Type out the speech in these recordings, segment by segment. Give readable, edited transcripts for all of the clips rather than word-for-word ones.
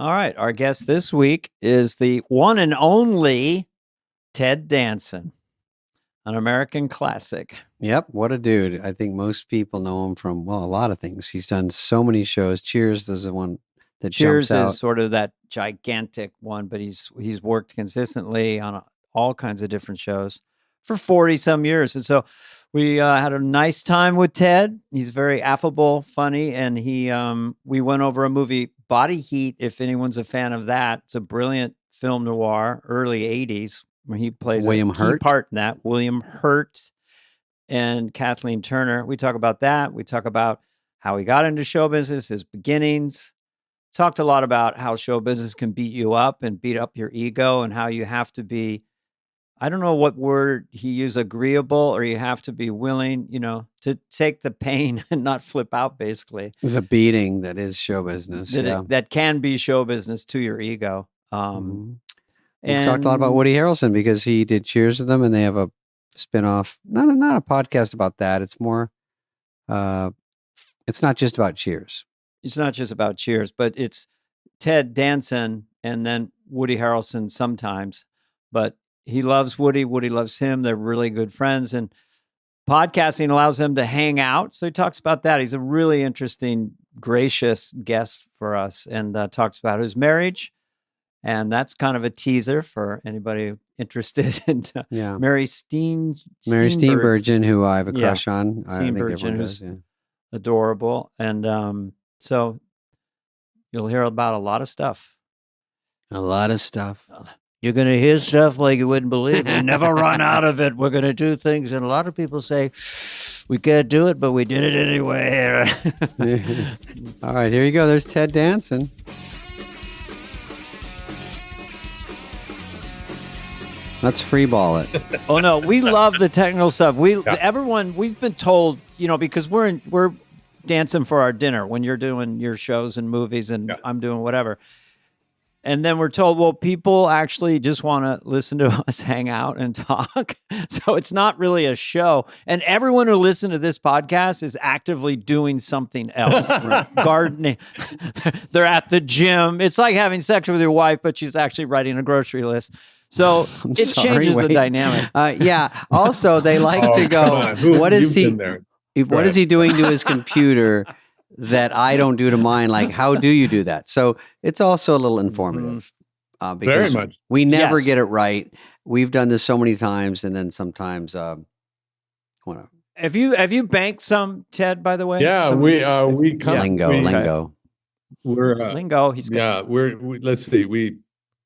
All right. Our guest this week is the one and only Ted Danson, an American classic. Yep. What a dude. I think most people know him from, well, a lot of things. He's done so many shows. Cheers is the one that Cheers jumps out. is sort of that gigantic one, but he's worked consistently on all kinds of different shows for 40 some years. And so we had a nice time with Ted. He's very affable, funny, and we went over a movie, Body Heat, if anyone's a fan of that. It's a brilliant film noir, early 80s, where he plays William a key Hurt. part in that. William Hurt and Kathleen Turner. We talk about that. We talk about how he got into show business, his beginnings. Talked a lot about how show business can beat you up and beat up your ego, and how you have to be, I don't know what word he used, agreeable, or you have to be willing, to take the pain and not flip out, basically. The beating that is show business. That can be show business to your ego. We've talked a lot about Woody Harrelson because he did Cheers with them, and they have a spinoff, not a podcast about that. It's more, it's not just about Cheers. It's not just about Cheers, but it's Ted Danson and then Woody Harrelson sometimes, but he loves Woody. Woody loves him. They're really good friends, and podcasting allows him to hang out. So he talks about that. He's a really interesting, gracious guest for us, and talks about his marriage. And that's kind of a teaser for anybody interested in Mary Steenburgen, who I have a crush on. Steenburgen, who's adorable. And so you'll hear about a lot of stuff. A lot of stuff. You're going to hear stuff like you wouldn't believe. We never run out of it. We're going to do things. And a lot of people say, we can't do it, but we did it anyway. All right, here you go. There's Ted Danson. Let's free ball it. Oh, no. We love the technical stuff. Everyone, we've been told, because we're dancing for our dinner when you're doing your shows and movies and I'm doing whatever. And then we're told, well, people actually just want to listen to us hang out and talk. So it's not really a show. And everyone who listens to this podcast is actively doing something else. Gardening. They're at the gym. It's like having sex with your wife, but she's actually writing a grocery list. So changes the dynamic. Also, they like to go, what is he doing to his computer that I don't do to mine? Like, how do you do that? So it's also a little informative. Because very much. We never get it right. We've done this so many times, and then sometimes, whatever. Have you banked some, Ted, by the way? Yeah, we come lingo. We're lingo. He's good. Yeah, let's see. We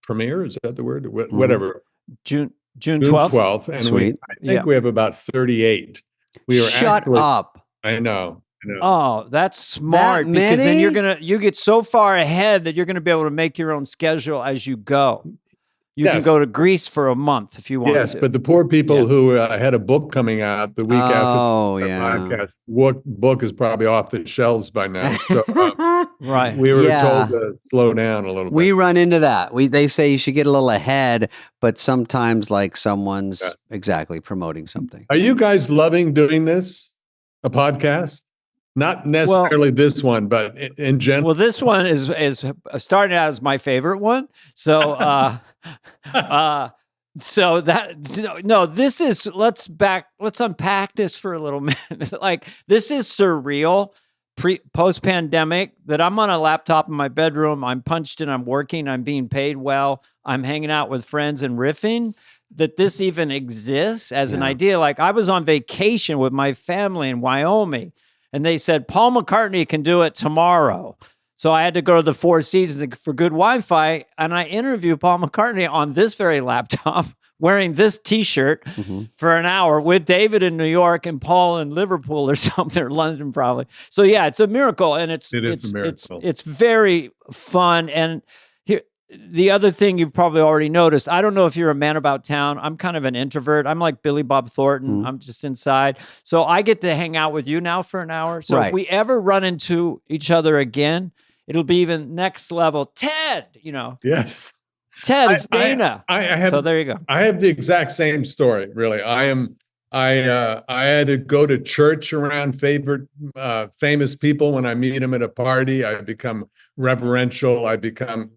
premiere, is that the word? Whatever. June 12th. And Sweet. I think we have about 38. Shut up. I know. Oh, that's smart, because then you get so far ahead that you're going to be able to make your own schedule as you go. You can go to Greece for a month if you want. Yes, but the poor people who had a book coming out the week after the podcast, book is probably off the shelves by now. So right, we were told to slow down a little bit. We run into that. They say you should get a little ahead, but sometimes like someone's exactly promoting something. Are you guys loving doing this? A podcast? Not necessarily this one, but in general. Well, this one is starting out as my favorite one. So, this is, let's unpack this for a little minute. Like, this is surreal, post-pandemic, that I'm on a laptop in my bedroom. I'm punched in, I'm working, I'm being paid well, I'm hanging out with friends and riffing. That this even exists as an idea. Like, I was on vacation with my family in Wyoming, and they said, Paul McCartney can do it tomorrow. So I had to go to the Four Seasons for good Wi-Fi, and I interviewed Paul McCartney on this very laptop, wearing this T-shirt for an hour with David in New York and Paul in Liverpool or something, or London probably. So yeah, it's a miracle, and it's a miracle. It's very fun. And here, the other thing you've probably already noticed, I don't know if you're a man about town. I'm kind of an introvert. I'm like Billy Bob Thornton. I'm just inside. So I get to hang out with you now for an hour. So if we ever run into each other again, it'll be even next level. Ted, Yes. Ted, it's Dana. So there you go. I have the exact same story, really. I had to go to church around famous people when I meet them at a party. I become reverential. I become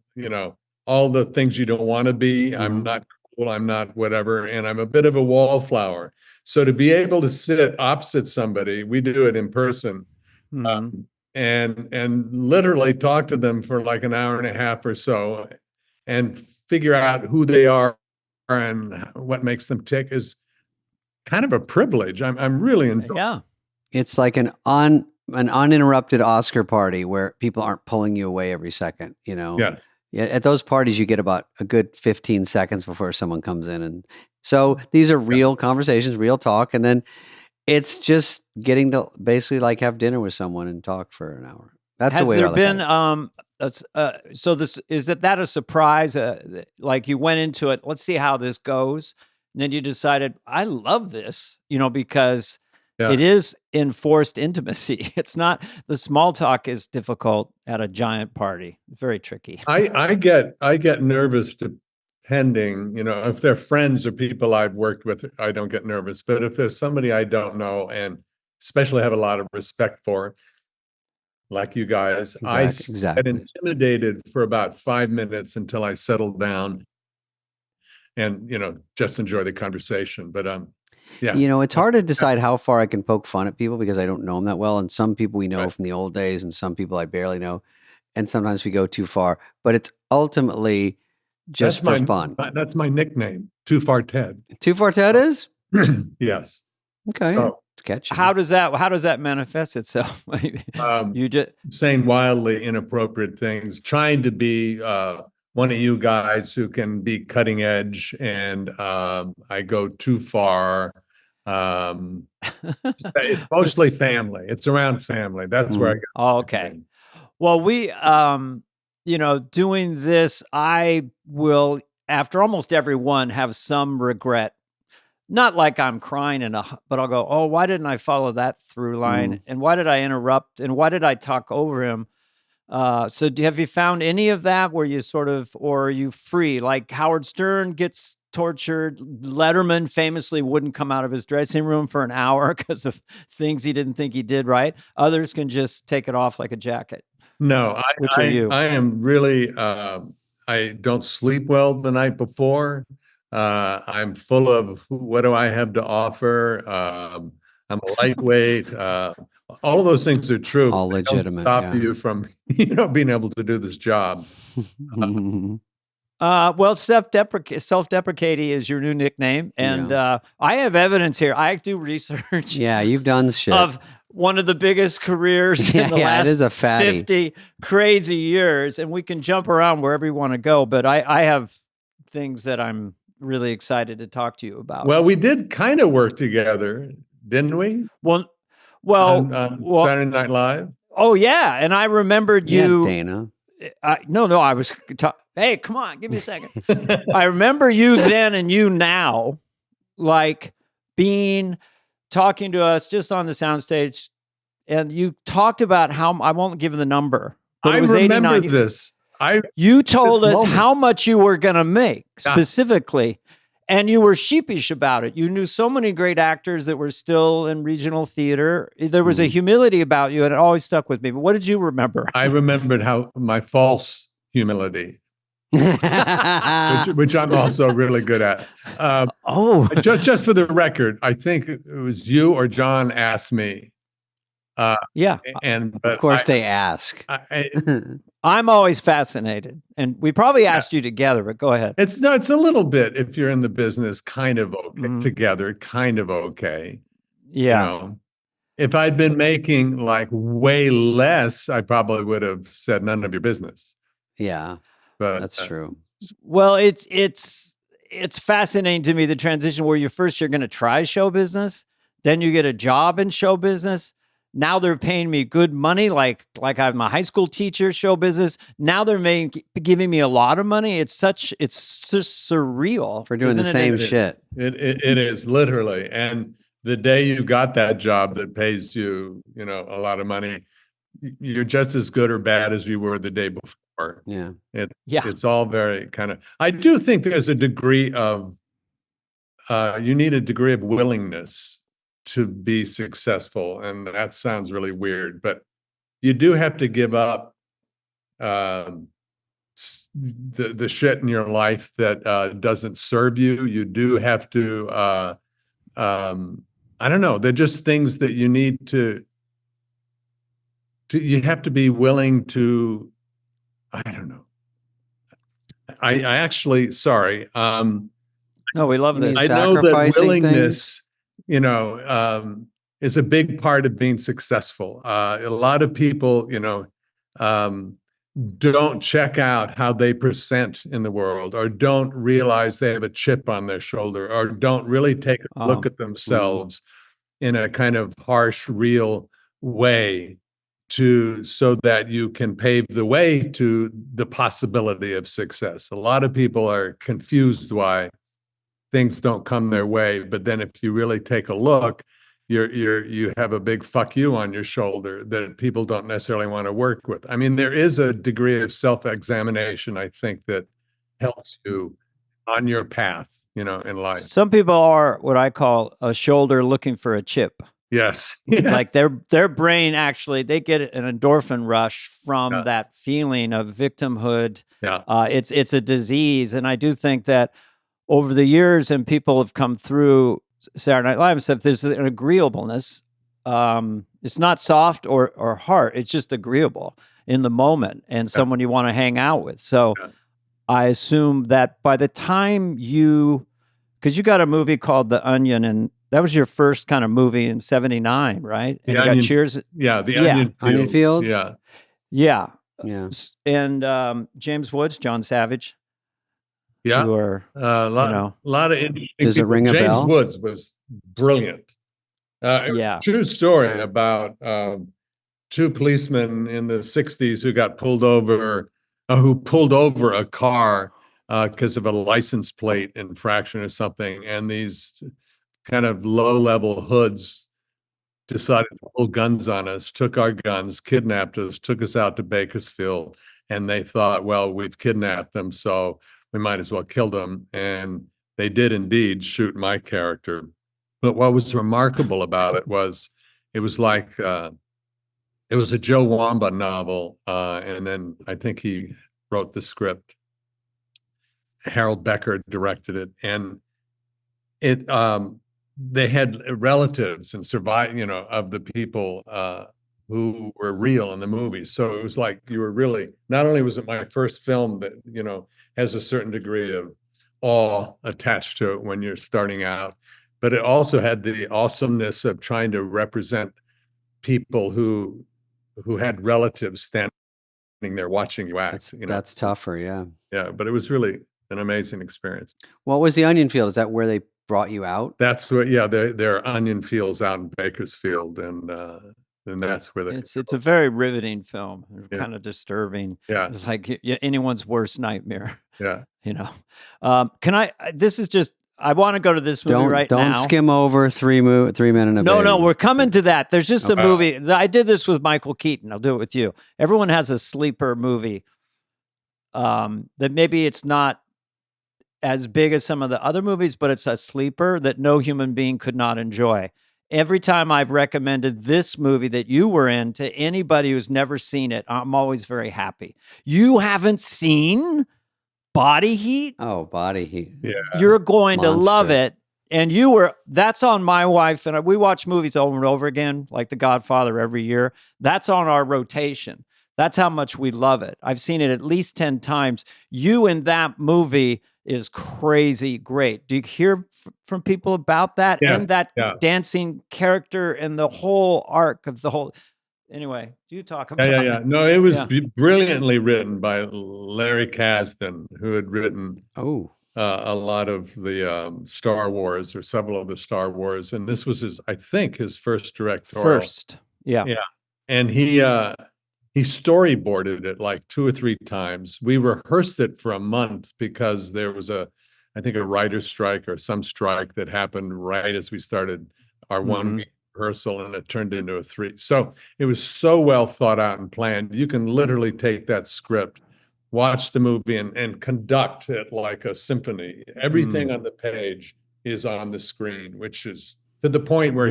all the things you don't want to be. Mm-hmm. I'm not cool. I'm not whatever. And I'm a bit of a wallflower. So to be able to sit opposite somebody, we do it in person, and literally talk to them for like an hour and a half or so and figure out who they are and what makes them tick is kind of a privilege. I'm really enjoying. Yeah. It's like an uninterrupted Oscar party where people aren't pulling you away every second, Yes. Yeah, at those parties, you get about a good 15 seconds before someone comes in. And so these are real conversations, real talk. And then it's just getting to basically like have dinner with someone and talk for an hour. That's the way I look at it. So this, is that a surprise? Like you went into it, let's see how this goes. And then you decided, I love this, because it is enforced intimacy. It's not, the small talk is difficult at a giant party. Very tricky. I get nervous depending, if they're friends or people I've worked with, I don't get nervous. But if there's somebody I don't know and especially have a lot of respect for, like you guys, I get intimidated for about 5 minutes until I settle down and, just enjoy the conversation. But yeah. It's hard to decide how far I can poke fun at people because I don't know them that well. And some people we know from the old days and some people I barely know. And sometimes we go too far, but it's ultimately just for fun. That's my nickname, Too Far Ted. Too Far Ted is? Yes. Okay. So, it's catchy. How does that manifest itself? You just saying wildly inappropriate things, trying to be one of you guys who can be cutting edge, and I go too far. It's mostly family. It's around family. That's where I go. Oh, okay. Well, we, doing this, I will, after almost every one, have some regret. Not like I'm crying but I'll go, oh, why didn't I follow that through line? And why did I interrupt? And why did I talk over him? So have you found any of that where you or are you free? Like Howard Stern gets tortured. Letterman famously wouldn't come out of his dressing room for an hour because of things he didn't think he did right. Others can just take it off like a jacket. No, Which are you? I am really, I don't sleep well the night before. I'm full of, what do I have to offer? I'm a lightweight. All of those things are true. All legitimate. Don't stop you from, being able to do this job. Well, self-deprecating is your new nickname. And I have evidence here. I do research. Yeah, you've done shit. Of one of the biggest careers in the last it is a 50 crazy years. And we can jump around wherever you want to go. But I have things that I'm really excited to talk to you about. Well, we did kind of work together, didn't we? Well, Saturday Night Live. Oh yeah, and I remembered you, Dana. No, I was. Hey, come on, give me a second. I remember you then and you now, like talking to us just on the soundstage, and you talked about how I won't give the number, but it was I remember 89. this. You told us how much you were going to make specifically, and you were sheepish about it. You knew so many great actors that were still in regional theater. There was a humility about you, and it always stuck with me. But what did you remember? I remembered how my false humility, which I'm also really good at. Just for the record, I think it was you or John asked me. And of course they ask. I'm always fascinated, and we probably asked you together, but go ahead. It's a little bit, if you're in the business, kind of okay together, kind of okay. Yeah. If I'd been making like way less, I probably would have said none of your business. Yeah, but that's true. Well, it's fascinating to me, the transition where you're going to try show business, then you get a job in show business. Now they're paying me good money, like I'm a high school teacher, show business. Now they're giving me a lot of money. It's just surreal for doing the same shit. It is literally. And the day you got that job that pays you, a lot of money, you're just as good or bad as you were the day before. Yeah. It's all very kind of. I do think there's a degree of. You need a degree of willingness to be successful. And that sounds really weird, but you do have to give up the shit in your life that doesn't serve you. You do have to, I don't know, they're just things that you need to you have to be willing to, I don't know. I actually, sorry. No, we love this. I know that willingness, you know, is a big part of being successful. A lot of people, you know, don't check out how they present in the world, or don't realize they have a chip on their shoulder, or don't really take a look at themselves in a kind of harsh, real way, so that you can pave the way to the possibility of success. A lot of people are confused why things don't come their way, but then if you really take a look, you have a big fuck you on your shoulder that people don't necessarily want to work with. I mean, there is a degree of self-examination, I think, that helps you on your path, you know, in life. Some people are what I call a shoulder looking for a chip. Yes. Like their brain actually, they get an endorphin rush from that feeling of victimhood. Yeah. It's a disease. And I do think that over the years, and people have come through Saturday Night Live and stuff, there's an agreeableness. It's not soft or hard. It's just agreeable in the moment, and someone you want to hang out with. So I assume that by the time because you got a movie called The Onion, and that was your first kind of movie in '79, right? And you got Cheers. Yeah, The Onion Field. Yeah. Yeah. Yeah. And James Woods, John Savage. Yeah. Who are, a lot of interesting Does it people. ring a James bell? Woods was brilliant. True story about two policemen in the 60s who got pulled over, who pulled over a car because of a license plate infraction or something. And these kind of low-level hoods decided to pull guns on us, took our guns, kidnapped us, took us out to Bakersfield. And they thought, well, we've kidnapped them, so we might as well kill them. And they did indeed shoot my character. But what was remarkable about it was like, it was a Joe Wamba novel. And then I think he wrote the script. Harold Becker directed it. And they had relatives and of the people who were real in the movie. So it was like you were really, not only was it my first film that, you know, has a certain degree of awe attached to it when you're starting out, but it also had the awesomeness of trying to represent people who had relatives standing there watching you act. That's tougher, yeah. Yeah, but it was really an amazing experience. What was the Onion Field? Is that where they brought you out? That's where, there are onion fields out in Bakersfield, and that's where it's a very riveting film, kind of disturbing. Yeah, it's like anyone's worst nightmare. Yeah, you know. This is just. I want to go to this movie now. Don't skim over 3 Men and a Baby. No, we're coming to that. There's just a movie. I did this with Michael Keaton. I'll do it with you. Everyone has a sleeper movie that maybe it's not as big as some of the other movies, but it's a sleeper that no human being could not enjoy. Every time I've recommended this movie that you were in to anybody who's never seen it, I'm always very happy. You haven't seen Body Heat? Oh, Body Heat. Yeah. You're going to love it. And that's on my wife, and we watch movies over and over again, like The Godfather every year. That's on our rotation. That's how much we love it. I've seen it at least 10 times. You in that movie is crazy great. Do you hear from people about that? Yes, and that dancing character and the whole arc of the whole... Anyway, do you talk about it? Yeah. No, it was brilliantly written by Larry Kasdan, who had written a lot of the Star Wars, or several of the Star Wars. And this was I think his first directorial. Yeah. And he storyboarded it like 2 or 3 times. We rehearsed it for a month because there was I think a writer's strike or some strike that happened right as we started our 1 week rehearsal, and it turned into a 3. So it was so well thought out and planned. You can literally take that script, watch the movie, and conduct it like a symphony. Everything on the page is on the screen, which is to the point where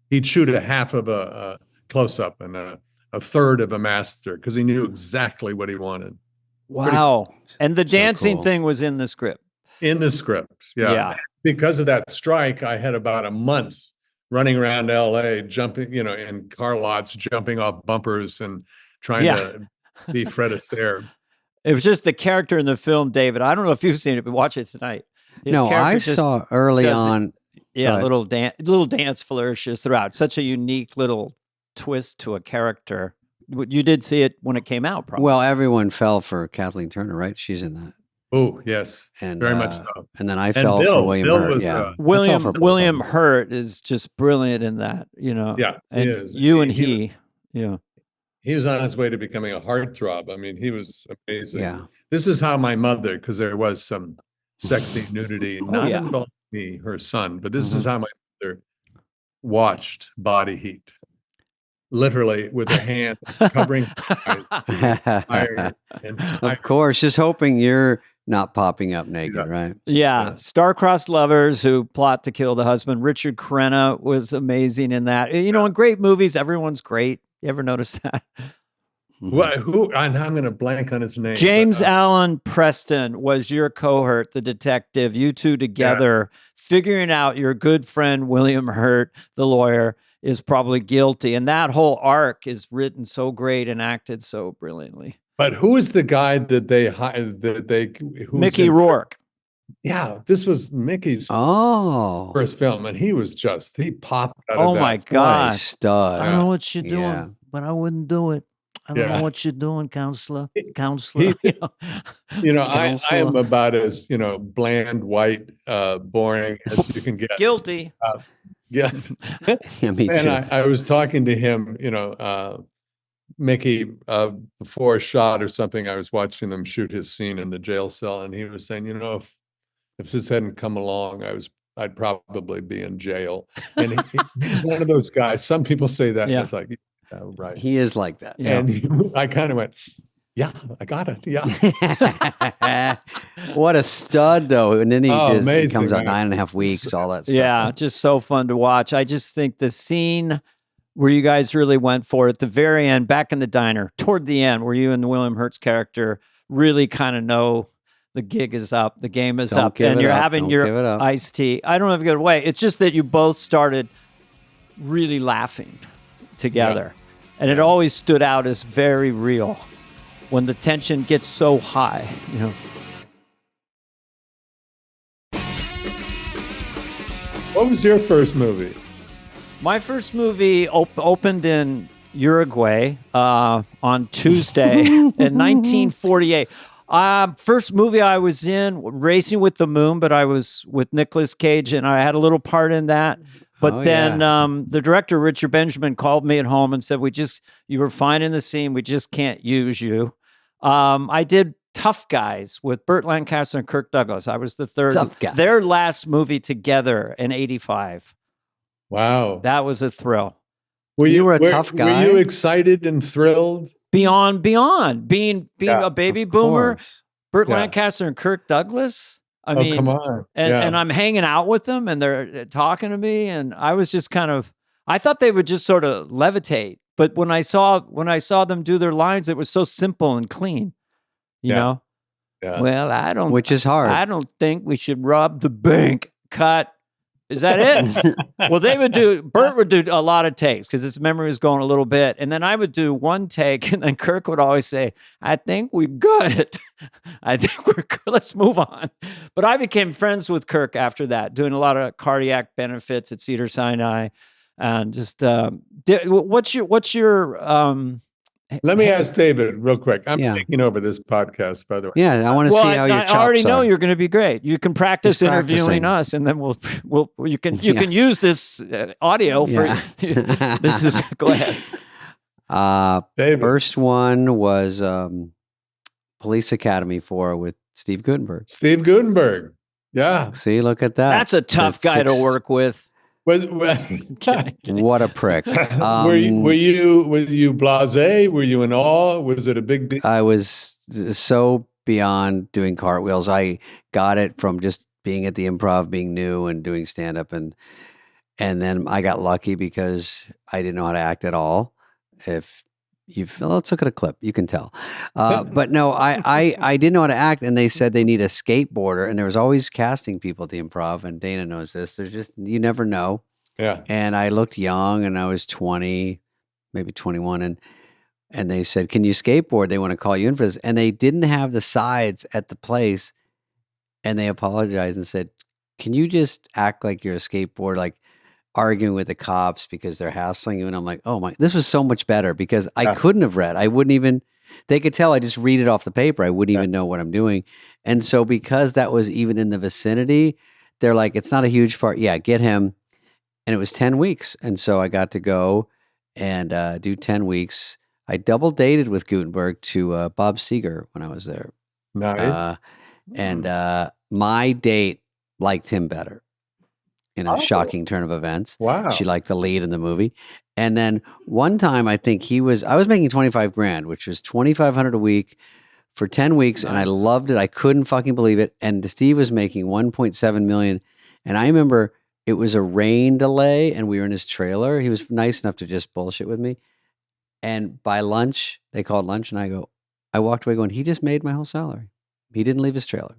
he'd shoot a half of a close-up and a third of a master because he knew exactly what he wanted. Wow. And the dancing cool. thing was in the script. In the script, yeah. Because of that strike, I had about a month running around LA, jumping, in car lots, jumping off bumpers and trying to be Fred Astaire. It was just the character in the film, David. I don't know if you've seen it, but watch it tonight. I saw early on. Little dance flourishes throughout. Such a unique little twist to a character. You did see it when it came out, probably. Well, everyone fell for Kathleen Turner, right? She's in that. Oh, yes. And very much so. And then I fell for William Hurt. William Hurt is just brilliant in that, Yeah, and he is. He was on his way to becoming a heartthrob. I mean, he was amazing. Yeah. This is how my mother, because there was some sexy nudity, not involving me, her son, but this is how my mother watched Body Heat. Literally with her hands covering her eyes. Of course, just hoping you're not popping up naked, right? Yeah. Star-crossed lovers who plot to kill the husband. Richard Crenna was amazing in that. In great movies, everyone's great. You ever notice that? Who? I'm going to blank on his name. James Allen Preston was your cohort, the detective. You two together, figuring out your good friend William Hurt, the lawyer, is probably guilty. And that whole arc is written so great and acted so brilliantly. But who is the guy that they hired? Mickey Rourke. Yeah, this was Mickey's first film, and he popped out of that. My gosh. Stud. I don't know what you're doing, but I wouldn't do it. I don't know what you're doing, counselor. I am about as, bland, white, boring as you can get. Guilty. Yeah. Me too. And I was talking to him, Mickey, before a shot or something. I was watching them shoot his scene in the jail cell, and he was saying, if this hadn't come along, I'd probably be in jail. And he's one of those guys. Some people say that. Yeah. It's like, right. He is like that. Yeah. And I kind of went, yeah, I got it. Yeah. What a stud, though. And then he amazing, comes out 9.5 weeks, all that stuff. Yeah, just so fun to watch. I just think the scene where you guys really went for it at the very end, back in the diner, toward the end, where you and William Hurt's character really kind of know the gig is up, the game is up, and you're having your iced tea. I don't know if you get away. It's just that you both started really laughing together. Yeah. And it always stood out as very real when the tension gets so high, What was your first movie? My first movie opened in Uruguay on Tuesday in 1948. First movie I was in, Racing with the Moon, but I was with Nicolas Cage, and I had a little part in that. But then the director, Richard Benjamin, called me at home and said, you were fine in the scene. We just can't use you. I did Tough Guys with Burt Lancaster and Kirk Douglas. I was the third. Their last movie together in 1985. Wow. That was a thrill. You were a tough guy? Were you excited and thrilled? Beyond. Being a baby boomer, Burt Lancaster and Kirk Douglas. I mean, come on. And I'm hanging out with them and they're talking to me. And I was just I thought they would just sort of levitate. But when I saw them do their lines, it was so simple and clean, you know? Yeah. Well, which is hard. I don't think we should rob the bank. Cut. Is that it? Well, Burt would do a lot of takes because his memory was going a little bit. And then I would do one take and then Kirk would always say, I think we got it. I think we're good. Let's move on. But I became friends with Kirk after that, doing a lot of cardiac benefits at Cedars-Sinai. And just, what's your let me ask David real quick. I'm taking over this podcast, by the way. Yeah, I want to see how your chops are. I already know you're going to be great. You can practice interviewing us, and then you can use this audio for. This is go ahead. David. First one was Police Academy 4 with Steve Guttenberg. Steve Guttenberg. Yeah. See, look at that. That's a tough guy to work with. What a prick. Were you blasé? Were you in awe? Was it a big deal? I was so beyond doing cartwheels. I got it from just being at the Improv, being new and doing stand-up. And then I got lucky because I didn't know how to act at all. If let's look at a clip. You can tell. But no, I didn't know how to act, and they said they need a skateboarder, and there was always casting people at the Improv, and Dana knows this. There's just, you never know. Yeah. And I looked young, and I was 20, maybe 21, and they said, "Can you skateboard? They want to call you in for this." And they didn't have the sides at the place, and they apologized and said, "Can you just act like you're a skateboarder, like arguing with the cops because they're hassling you?" And I'm like, "Oh my, this was so much better because I couldn't have read. I wouldn't even, they could tell I just read it off the paper. I wouldn't even know what I'm doing." And so because that was even in the vicinity, they're like, "It's not a huge part. Yeah, get him." And it was 10 weeks. And so I got to go and do 10 weeks. I double dated with Gutenberg to Bob Seger when I was there. Nice. And my date liked him better in a shocking turn of events. Wow. She liked the lead in the movie. And then one time I think I was making 25 grand, which was 2,500 a week for 10 weeks. Nice. And I loved it. I couldn't fucking believe it. And Steve was making 1.7 million. And I remember it was a rain delay and we were in his trailer. He was nice enough to just bullshit with me. And by lunch, they called lunch, and I walked away going, he just made my whole salary. He didn't leave his trailer.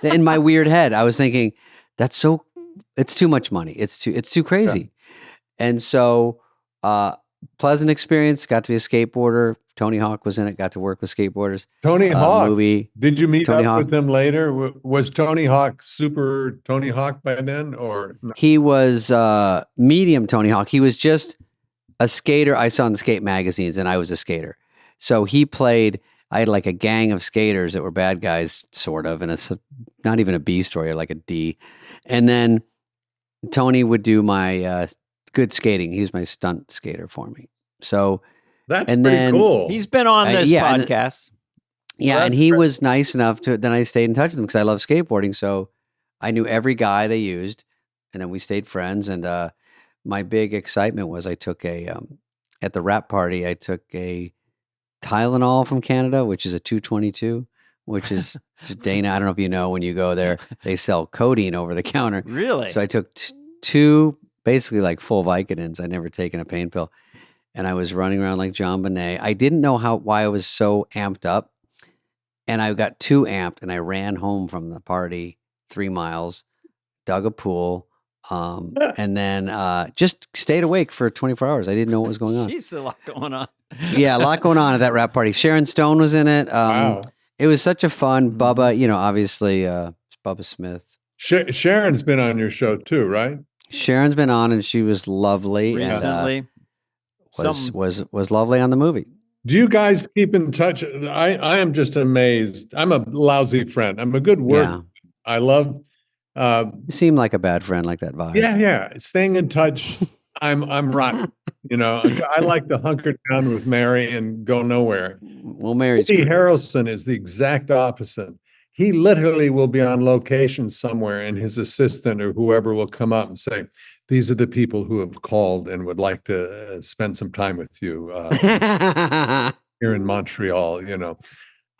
In my weird head, I was thinking, it's too much money. It's too crazy. Yeah. And so, pleasant experience, got to be a skateboarder. Tony Hawk was in it, got to work with skateboarders. Tony Hawk movie. Did you meet Tony up Hawk with him later? Was Tony Hawk super Tony Hawk by then, or no? He was medium Tony Hawk. He was just a skater I saw in the skate magazines, and I was a skater. So he played, I had like a gang of skaters that were bad guys, sort of, and it's not even a B story, like a D. And then Tony would do my good skating. He's my stunt skater for me. So that's pretty cool. He's been on this podcast. And he was nice enough to, then I stayed in touch with him because I love skateboarding. So I knew every guy they used, and then we stayed friends. And my big excitement was I took at the rap party, I took a Tylenol from Canada, which is a 222, which is Dana. I don't know if you know, when you go there, they sell codeine over the counter. Really? So I took two, basically like full Vicodins. I'd never taken a pain pill. And I was running around like John Bonet. I didn't know why I was so amped up. And I got too amped, and I ran home from the party 3 miles, dug a pool, and then just stayed awake for 24 hours. I didn't know what was going on. Jeez, a lot going on. Yeah, a lot going on at that rap party. Sharon Stone was in it. Wow. It was such a fun, Bubba, obviously Bubba Smith. Sharon's been on your show too, right? Sharon's been on, and she was lovely. Recently. And, was lovely on the movie. Do you guys keep in touch? I am just amazed. I'm a lousy friend. I'm a good worker. Yeah. I love. You seem like a bad friend, like that vibe. Yeah. Staying in touch. I'm rotten. I like to hunker down with Mary and go nowhere. Well, Mary's Woody Harrelson is the exact opposite. He literally will be on location somewhere, and his assistant or whoever will come up and say, "These are the people who have called and would like to spend some time with you here in Montreal."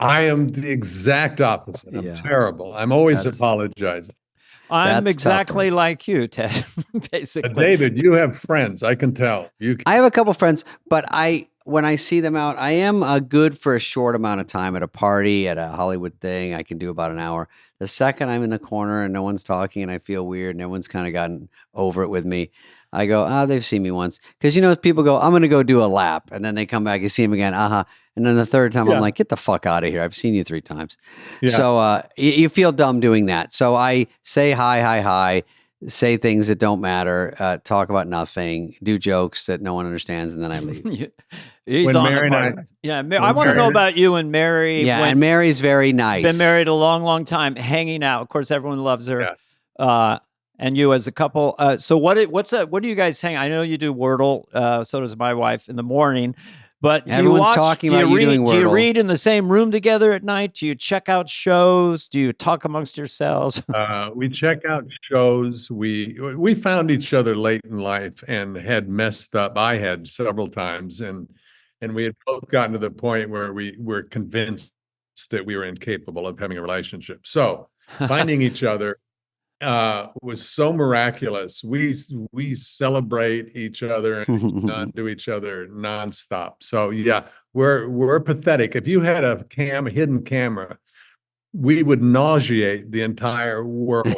I am the exact opposite. I'm terrible. I'm always apologizing. I'm exactly like you, Ted, basically. David, you have friends. I can tell. I have a couple friends, but when I see them out, I am good for a short amount of time at a party, at a Hollywood thing. I can do about an hour. The second I'm in the corner and no one's talking and I feel weird and everyone's kind of gotten over it with me, I go, they've seen me once. Because, people go, I'm going to go do a lap. And then they come back, you see them again. And then the third time, I'm like, get the fuck out of here. I've seen you 3 times. Yeah. So you feel dumb doing that. So I say hi, say things that don't matter, talk about nothing, do jokes that no one understands, and then I leave. He's on Mary I want to know about you and Mary. Yeah, and Mary's very nice. Been married a long, long time, hanging out. Of course, everyone loves her. Yeah. And you as a couple. So what do you guys hang? I know you do Wordle. So does my wife in the morning. But everyone's talking about you doing Wordle. Do you read in the same room together at night? Do you check out shows? Do you talk amongst yourselves? We check out shows. We found each other late in life and had messed up. I had several times, and we had both gotten to the point where we were convinced that we were incapable of having a relationship. So finding each other was so miraculous. We celebrate each other and do each other nonstop. So yeah, we're pathetic. If you had a hidden camera, we would nauseate the entire world.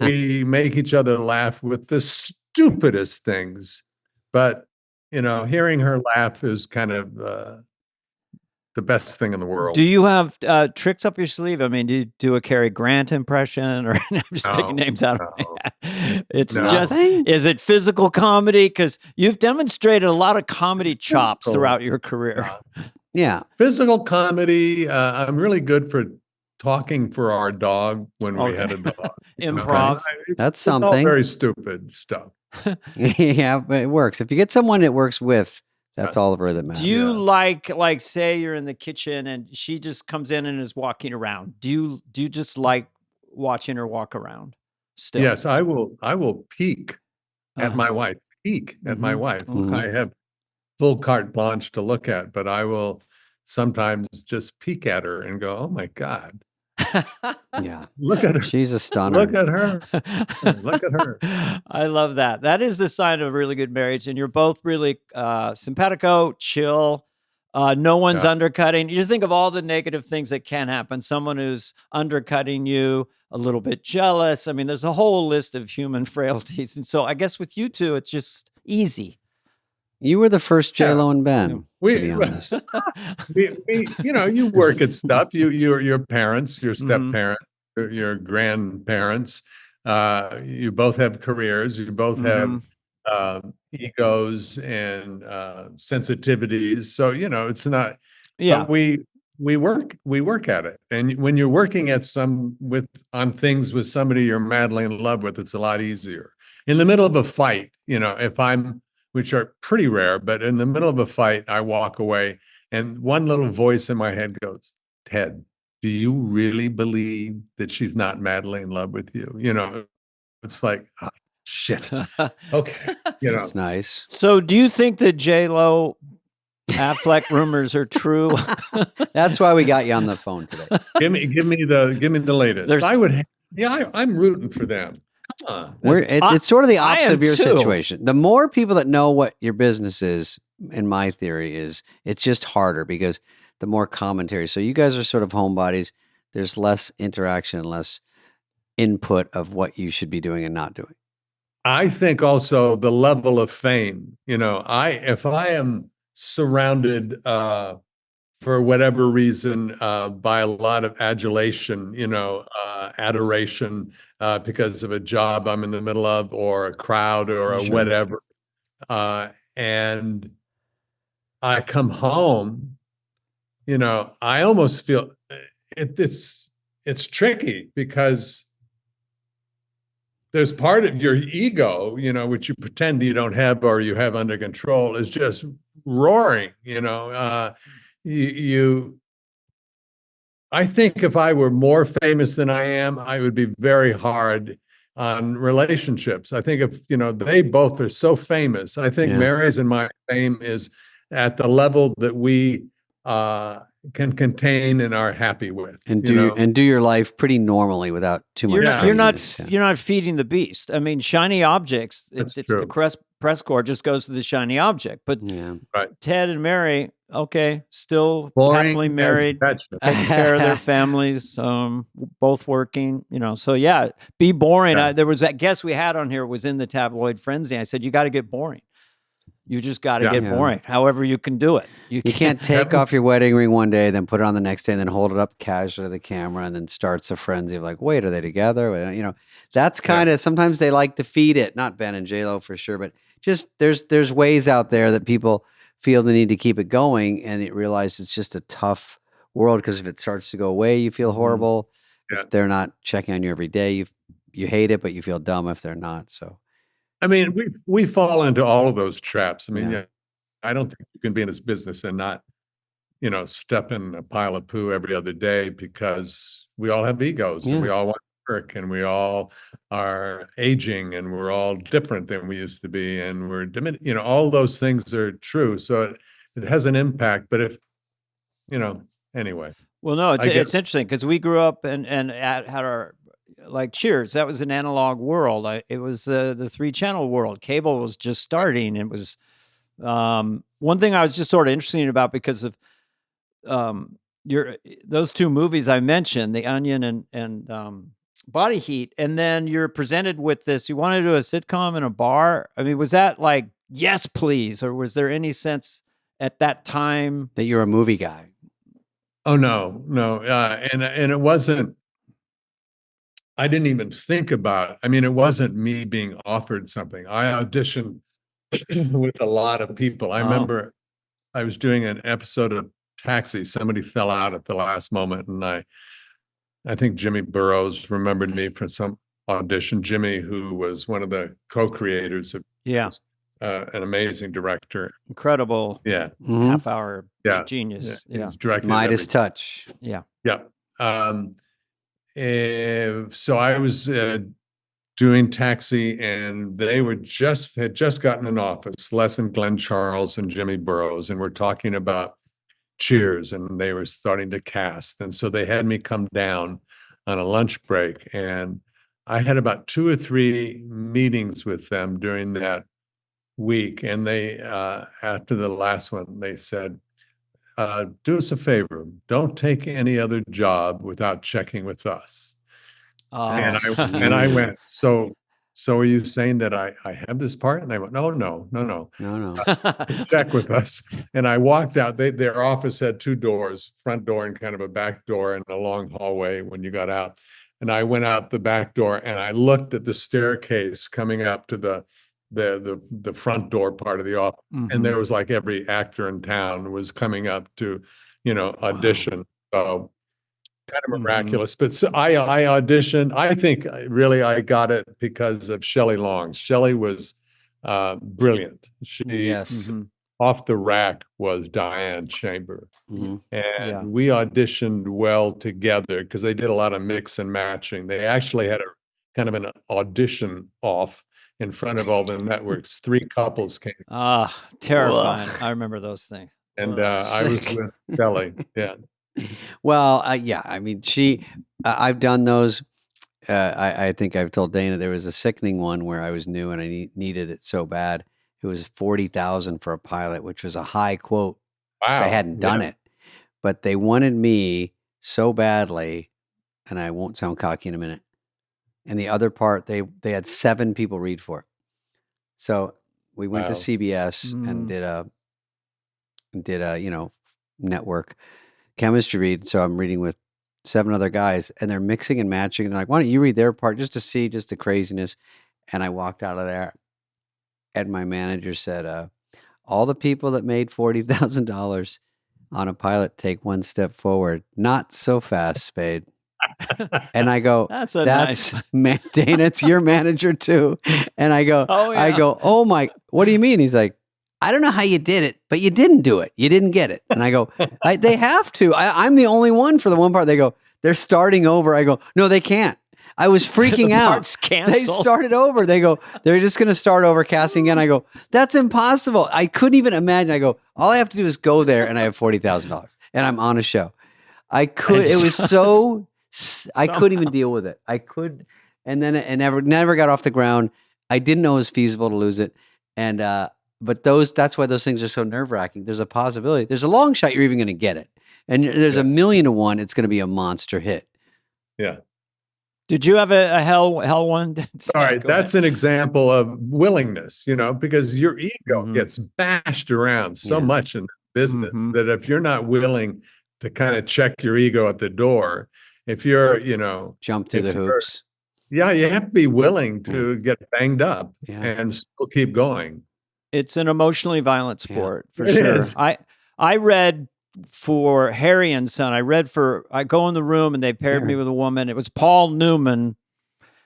We make each other laugh with the stupidest things, but hearing her laugh is kind of the best thing in the world. Do you have tricks up your sleeve? I mean, do you do a Cary Grant impression, or I'm just picking names out of my head. It's just, is it physical comedy? Because you've demonstrated a lot of comedy chops throughout your career. Yeah. Physical comedy. I'm really good for talking for our dog when we had a dog. Improv. That's something. All very stupid stuff. Yeah, but it works. If you get someone it works with, that's all really that matters. Do you like say you're in the kitchen and she just comes in and is walking around? Do you just like watching her walk around still? Yes, I will peek at my wife. Peek at my wife. Okay. I have full carte blanche to look at, but I will sometimes just peek at her and go, "Oh my God." Yeah. Look at her. She's a stunner. Look at her. Look at her. I love that. That is the sign of a really good marriage. And you're both really simpatico, chill. No one's undercutting. You just think of all the negative things that can happen. Someone who's undercutting you, a little bit jealous. I mean, there's a whole list of human frailties. And so I guess with you two, it's just easy. You were the first J-Lo and Ben, to be honest. You work at stuff. Your parents, your step-parents, your grandparents, you both have careers. You both have egos and sensitivities. So, it's not, but we work at it. And when you're working at on things with somebody you're madly in love with, it's a lot easier. In the middle of a fight, which are pretty rare, but in the middle of a fight, I walk away and one little voice in my head goes, "Ted, do you really believe that she's not madly in love with you?" It's like, oh, shit. Okay. That's nice. So do you think that J-Lo Affleck rumors are true? That's why we got you on the phone today. Give me the latest. I'm rooting for them. It's sort of the opposite of your situation. The more people that know what your business is, in my theory, is it's just harder because the more commentary. So you guys are sort of homebodies. There's less interaction, less input of what you should be doing and not doing. I think also the level of fame. If I am surrounded for whatever reason by a lot of adulation, adoration because of a job I'm in the middle of, or a crowd, or a whatever, and I come home, I almost feel it's tricky because there's part of your ego, which you pretend you don't have or you have under control, is just roaring. I think if I were more famous than I am, I would be very hard on relationships. I think if, they both are so famous, I think Mary's and my fame is at the level that we can contain and are happy with. And do your life pretty normally without too much. You're not feeding the beast. I mean, shiny objects, it's the press corps just goes to the shiny object. But Ted and Mary, still happily married, taking care of their families, both working, so be boring. There was that guest we had on here was in the tabloid frenzy. I said, you got to get boring. You just got to get boring, however you can do it. You can't take off your wedding ring one day, then put it on the next day, and then hold it up casually to the camera, and then starts a frenzy of like, wait, are they together? That's kind of, sometimes they like to feed it, not Ben and J-Lo for sure, but just there's ways out there that people feel the need to keep it going, and it realize it's just a tough world because if it starts to go away, you feel horrible. If they're not checking on you every day, you hate it, but you feel dumb if they're not. So. I mean, we fall into all of those traps. I mean, I don't think you can be in this business and not, step in a pile of poo every other day, because we all have egos and we all want to work and we all are aging and we're all different than we used to be and we're all those things are true. So it has an impact. But if, anyway. Well, no, it's interesting because we grew up and had our like Cheers. That was an analog world. It was the 3-channel world. Cable was just starting. It was one thing I was just sort of interested about because of those two movies I mentioned, The Onion and Body Heat, and then you're presented with this. You want to do a sitcom in a bar? I mean, was that like, yes, please, or was there any sense at that time that you're a movie guy? Oh no, and it wasn't. I didn't even think about it. I mean, it wasn't me being offered something. I auditioned with a lot of people. I remember I was doing an episode of Taxi. Somebody fell out at the last moment, and I think Jimmy Burrows remembered me from some audition. Jimmy, who was one of the co-creators of an amazing director, incredible, half-hour genius, He's directed Midas Touch, So I was doing Taxi, and they had just gotten an office, Les and Glenn Charles and Jimmy Burrows, and we're talking about Cheers, and they were starting to cast. And so they had me come down on a lunch break, and I had about 2 or 3 meetings with them during that week. And they, after the last one, they said, do us a favor, don't take any other job without checking with us. And I went, so are you saying that I have this part? And they went, no. Check with us. And I walked out. Their office had 2 doors, front door and kind of a back door, and a long hallway when you got out. And I went out the back door, and I looked at the staircase coming up to the front door part of the office. And there was like every actor in town was coming up to, audition. So kind of miraculous. But so I auditioned. I think really I got it because of Shelley Long. Shelley was brilliant. She off the rack was Diane Chamber. And we auditioned well together because they did a lot of mix and matching. They actually had a kind of an audition off in front of all the networks. 3 couples came. Terrifying. I remember those things. And I was with Shelley. Yeah. Well, I mean, I've done those. I think I've told Dana there was a sickening one where I was new and I needed it so bad. It was $40,000 for a pilot, which was a high quote. Wow. So I hadn't done it, but they wanted me so badly, and I won't sound cocky in a minute. And the other part, they had 7 people read for it. So we went to CBS and did a network chemistry read. So I'm reading with 7 other guys, and they're mixing and matching. And they're like, why don't you read their part just to see just the craziness? And I walked out of there, and my manager said, all the people that made $40,000 on a pilot take 1 step forward. Not so fast, Spade. And I go, that's nice. Dana, it's your manager too. And I go, oh my, what do you mean? He's like, I don't know how you did it, but you didn't do it. You didn't get it. And I go, they have to. I'm the only one for the one part. They go, they're starting over. I go, no, they can't. I was freaking out. They started over. They go, they're just going to start over casting again. I go, that's impossible. I couldn't even imagine. I go, all I have to do is go there and I have $40,000 and I'm on a show. It was so, I couldn't even deal with it. And then it never got off the ground. I didn't know it was feasible to lose it. And, but that's why those things are so nerve wracking. There's a possibility. There's a long shot you're even going to get it. And there's a 1,000,000 to 1. It's going to be a monster hit. Yeah. Did you have a hell one? All right. That's an example of willingness, because your ego gets bashed around so much in business that if you're not willing to kind of check your ego at the door, if you're, jump through the hoops. Yeah. You have to be willing to get banged up and still keep going. It's an emotionally violent sport for sure. I read for Harry and Son. I go in the room and they paired me with a woman. It was Paul Newman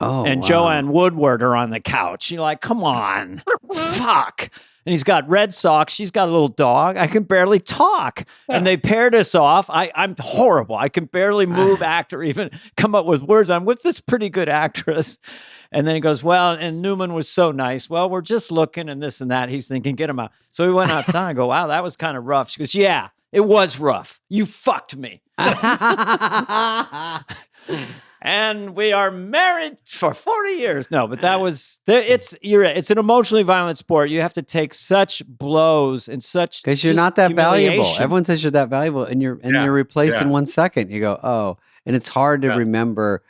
and Joanne Woodward are on the couch. You're like, come on, fuck. And he's got red socks. She's got a little dog. I can barely talk. And they paired us off. I'm horrible. I can barely move, act, or even come up with words. I'm with this pretty good actress. And then he goes, well, and Newman was so nice. Well, we're just looking and this and that. He's thinking, get him out. So we went outside. I go, wow, that was kind of rough. She goes, yeah, it was rough. You fucked me. and we are married for 40 years. No, but that was it's an emotionally violent sport. You have to take such blows and such because you're not that valuable. Everyone says you're that valuable, and you're replaced in 1 second. You go, oh, and it's hard to remember.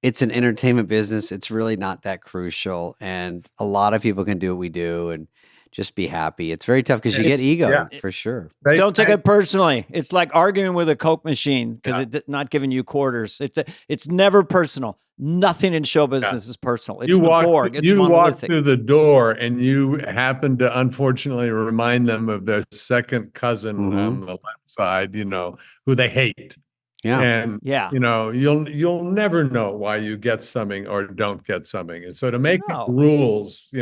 It's an entertainment business. It's really not that crucial, and a lot of people can do what we do and just be happy. It's very tough because you get ego for sure. Don't take it personally. It's like arguing with a Coke machine because it's not giving you quarters. It's never personal. Nothing in show business is personal. It's the Borg. It's monolithic. Walk through the door and you happen to unfortunately remind them of their second cousin on the left side, who they hate. Yeah. And you'll never know why you get something or don't get something. And so to make rules,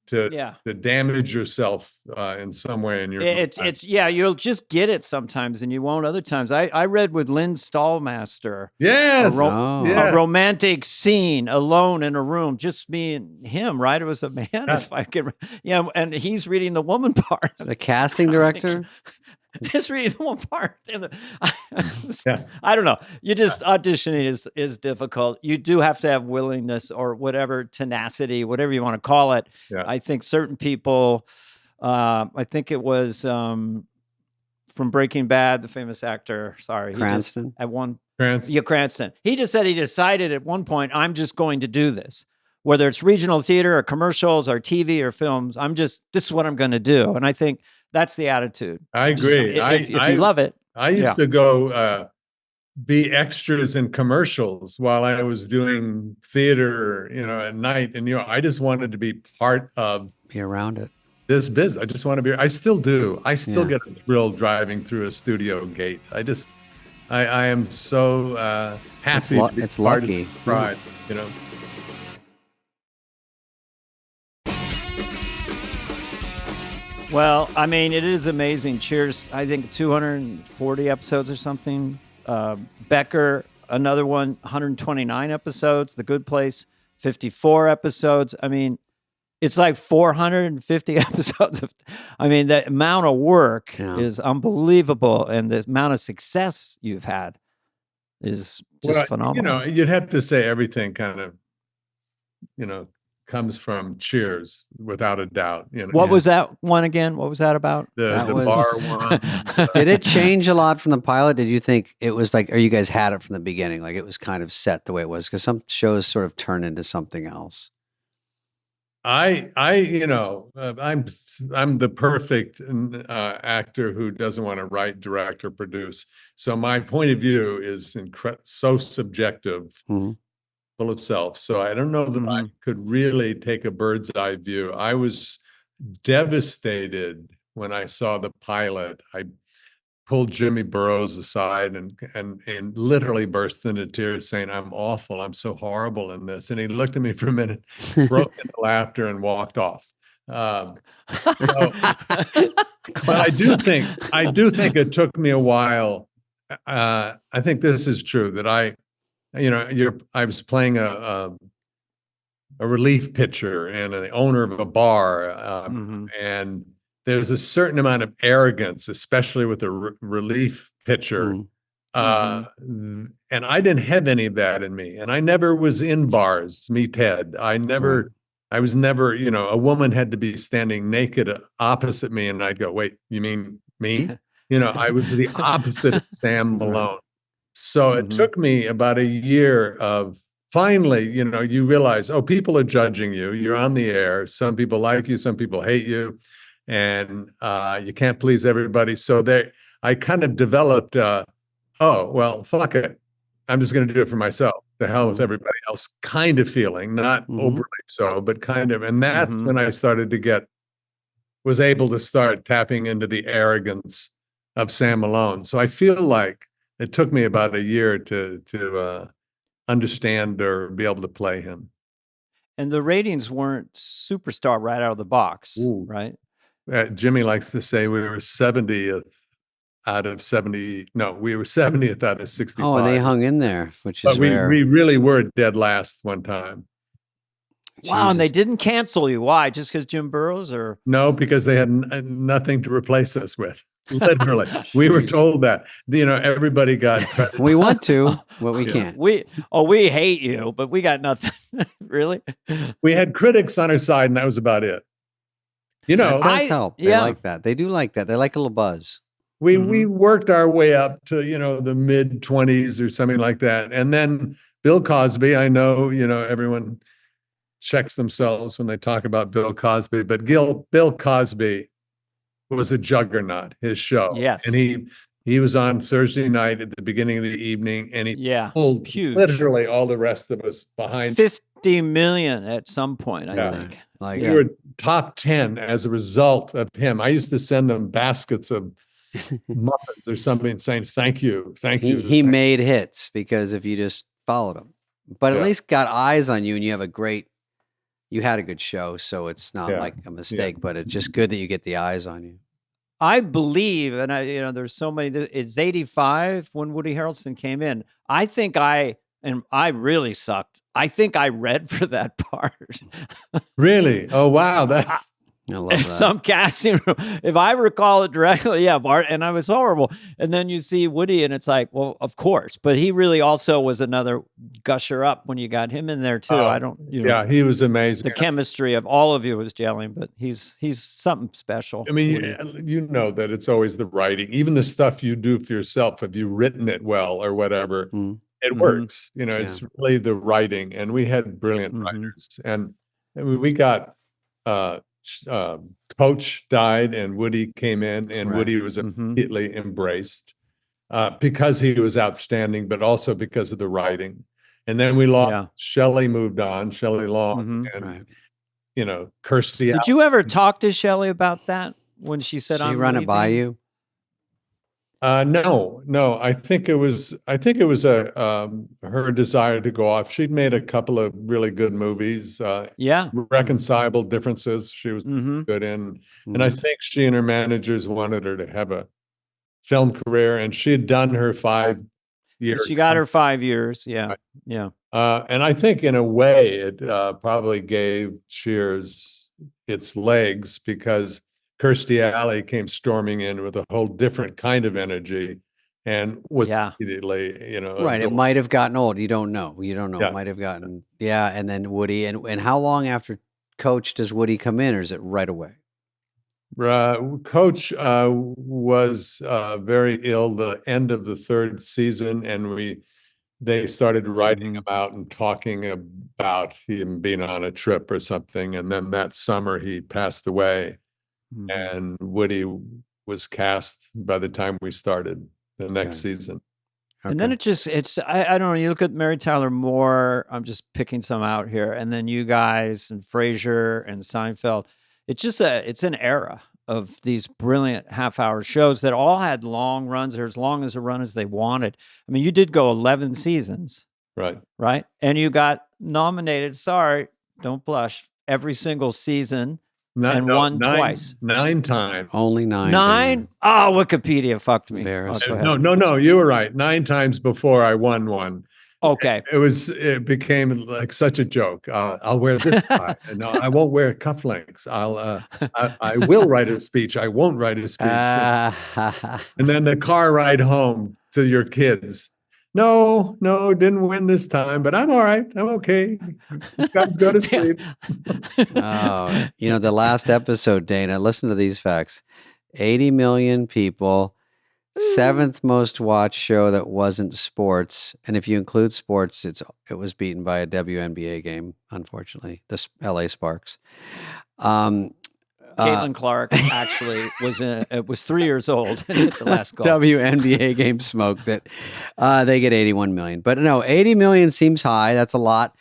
to damage yourself in some way in your you'll just get it sometimes and you won't other times. I read with Lynn Stallmaster a romantic scene alone in a room, just me and him, right? It was a man, if I can, and he's reading the woman part. The casting director. Just reading the one part. I don't know. You just auditioning is difficult. You do have to have willingness or whatever, tenacity, whatever you want to call it. Yeah. I think certain people, I think it was from Breaking Bad, the famous actor. Sorry, Cranston. Cranston. He just said he decided at one point, I'm just going to do this. Whether it's regional theater or commercials or TV or films, this is what I'm going to do. And I think that's the attitude. I agree. If you love it. I used to go be extras in commercials while I was doing theater, at night. And, I just wanted to be part of. Be around it. This business. I just want to be. I still do. I still get a thrill driving through a studio gate. I am so happy. It's lucky. Right. Well, I mean, it is amazing. Cheers, I think 240 episodes or something. Becker, another one, 129 episodes. The Good Place, 54 episodes. I mean, it's like 450 episodes. The amount of work is unbelievable. And the amount of success you've had is just phenomenal. You'd have to say everything kind of, comes from Cheers, without a doubt. What was that one again? What was that about? The bar one. Did it change a lot from the pilot? Did you think it was like, or you guys had it from the beginning? Like it was kind of set the way it was? Because some shows sort of turn into something else. I'm the perfect actor who doesn't want to write, direct, or produce. So my point of view is so subjective. Mm-hmm. Full of self. So I don't know that I could really take a bird's eye view. I was devastated when I saw the pilot. I pulled Jimmy Burrows aside and literally burst into tears saying, I'm awful. I'm so horrible in this. And he looked at me for a minute, broke into laughter and walked off. But I do think it took me a while. I think this is true that I was playing a relief pitcher and an owner of a bar, and there's a certain amount of arrogance, especially with a relief pitcher. And I didn't have any of that in me. And I never was in bars, me Ted. I was never, a woman had to be standing naked opposite me, and I'd go, wait, you mean me? I was the opposite of Sam Malone. So it took me about a year of finally, you realize, people are judging you. You're on the air. Some people like you, some people hate you, and you can't please everybody. So I kind of developed, fuck it. I'm just going to do it for myself. The hell with everybody else kind of feeling, not overly so, but kind of. And that's when I was able to start tapping into the arrogance of Sam Malone. So I feel like it took me about a year to understand or be able to play him. And the ratings weren't superstar right out of the box, right? Jimmy likes to say we were 70th out of 70. No, we were 70th out of 65. Oh, and they hung in there, which is rare. We really were dead last one time. Wow, and they didn't cancel you. Why? Just because Jim Burrows or? No, because they had nothing to replace us with. Literally, we were told that. Everybody got credit. We want to, but we can't. We hate you, but we got nothing. Really? We had critics on our side, and that was about it. That does help. They like that. They do like that. They like a little buzz. We worked our way up to, the mid-20s or something like that. And then Bill Cosby, I know, everyone checks themselves when they talk about Bill Cosby, but Bill Cosby was a juggernaut, his show. Yes. And he was on Thursday night at the beginning of the evening, and he pulled huge. Literally all the rest of us behind. 50 million at some point, I think. We were top 10 as a result of him. I used to send them baskets of muffins or something saying, thank you. He made hits because if you just followed him, but at least got eyes on you, and you had a good show. So it's not like a mistake, but it's just good that you get the eyes on you. I believe, and there's so many, it's 85 when Woody Harrelson came in. I think I really sucked. I think I read for that part. Really? Oh, wow. I love that. Some casting room, if I recall it directly, Bart, and I was horrible. And then you see Woody, and it's like, well, of course. But he really also was another gusher up when you got him in there too. He was amazing. The chemistry of all of you was gelling, but he's something special. I mean, that it's always the writing, even the stuff you do for yourself. Have you written it well or whatever? It works. It's really the writing, and we had brilliant writers, and we got. Coach died and Woody came in, and Woody was immediately embraced because he was outstanding, but also because of the writing. And then we lost. Shelley moved on, Shelley Long, and Kirstie. Did you ever talk to Shelley about that when she said, "I'm run it by you"? No. I think it was her desire to go off. She'd made a couple of really good movies. Reconcilable Differences she was good in. And I think she and her managers wanted her to have a film career, and she had done her 5 years. She got her 5 years. Yeah. And I think in a way it probably gave Cheers its legs, because Kirstie Alley came storming in with a whole different kind of energy, and was immediately, right. It might have gotten old. You don't know. It might have gotten, And then Woody, and how long after Coach does Woody come in, or is it right away? Coach was very ill the end of the third season, and they started writing about and talking about him being on a trip or something, and then that summer he passed away. And Woody was cast by the time we started the next season. And then I don't know, you look at Mary Tyler Moore, I'm just picking some out here, and then you guys and Frasier and Seinfeld. It's just it's an era of these brilliant half-hour shows that all had long runs, or as long as a run as they wanted. I mean, you did go 11 seasons. Right? And you got nominated, sorry, don't blush, every single season. Won twice. 9 times. Only 9. 9? Oh, Wikipedia fucked me. No, you were right. 9 times before I won one. Okay. It became like such a joke. I'll wear this tie. No, I won't wear cufflinks. I will write a speech. I won't write a speech. And then the car ride home to your kids. No, didn't win this time, but I'm all right. I'm okay. Guys, go to sleep. The last episode, Dana, listen to these facts. 80 million people, 7th most watched show that wasn't sports. And if you include sports, it was beaten by a WNBA game, unfortunately, the LA Sparks. Caitlin Clark actually was 3 years old and hit the last goal. WNBA game smoked it. They get 81 million. But no, 80 million seems high. That's a lot.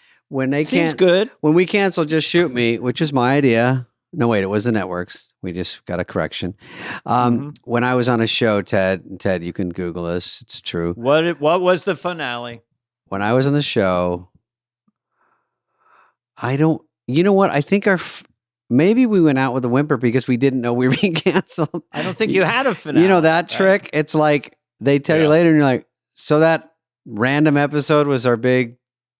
Seems good. When we cancel Just Shoot Me, which is my idea. No, wait, it was the networks. We just got a correction. When I was on a show, Ted, you can Google this. It's true. What was the finale? When I was on the show, you know what? I think maybe we went out with a whimper because we didn't know we were being canceled. I don't think you had a finale. You know that trick? It's like they tell you later and you're like, so that random episode was our big,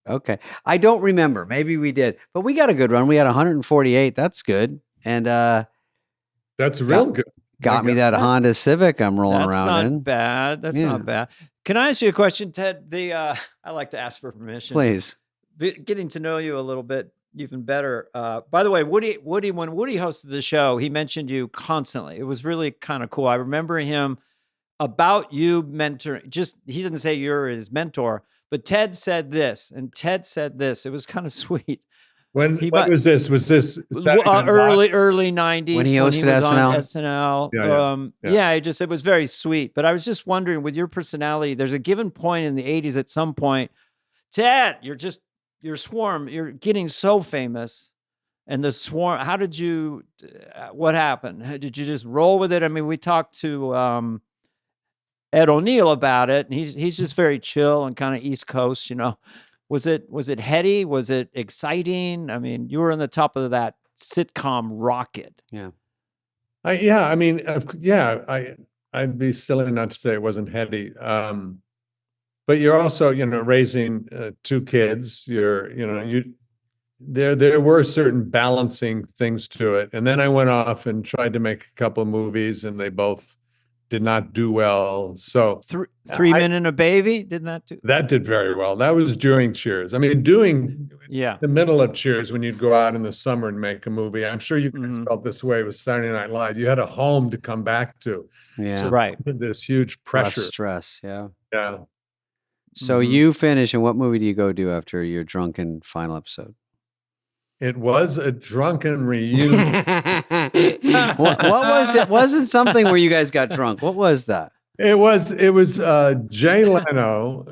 okay. I don't remember. Maybe we did, but we got a good run. We had 148. That's good. And that's real good. got me that Honda Civic I'm rolling around in. That's not bad. Can I ask you a question, Ted? I like to ask for permission. Please. Getting to know you a little bit even better. By the way, Woody, when Woody hosted the show, he mentioned you constantly. It was really kind of cool. I remember him about you mentoring. He didn't say you're his mentor, but Ted said this, and Ted said this. It was kind of sweet. When was this? Was this early 90s when he hosted on SNL? SNL. It was very sweet. But I was just wondering, with your personality, there's a given point in the 80s at some point, Ted, you're getting so famous. And the Swarm, what happened? Did you just roll with it? I mean, we talked to Ed O'Neill about it, and he's just very chill and kind of East Coast, Was it heady? Was it exciting? I mean, you were on the top of that sitcom rocket. Yeah. I'd be silly not to say it wasn't heady. But you're also, raising 2 kids. There were certain balancing things to it. And then I went off and tried to make a couple of movies, and they both did not do well. So Three Men and a Baby did not do. That did very well. That was during Cheers. I mean, doing the middle of Cheers, when you'd go out in the summer and make a movie. I'm sure you guys felt this way with Saturday Night Live. You had a home to come back to. Yeah, so right. This huge pressure, less stress. Yeah. Yeah. So you finish, and what movie do you go do after your drunken final episode? It was a drunken reunion. What was it? Wasn't something where you guys got drunk? What was that? It was Jay Leno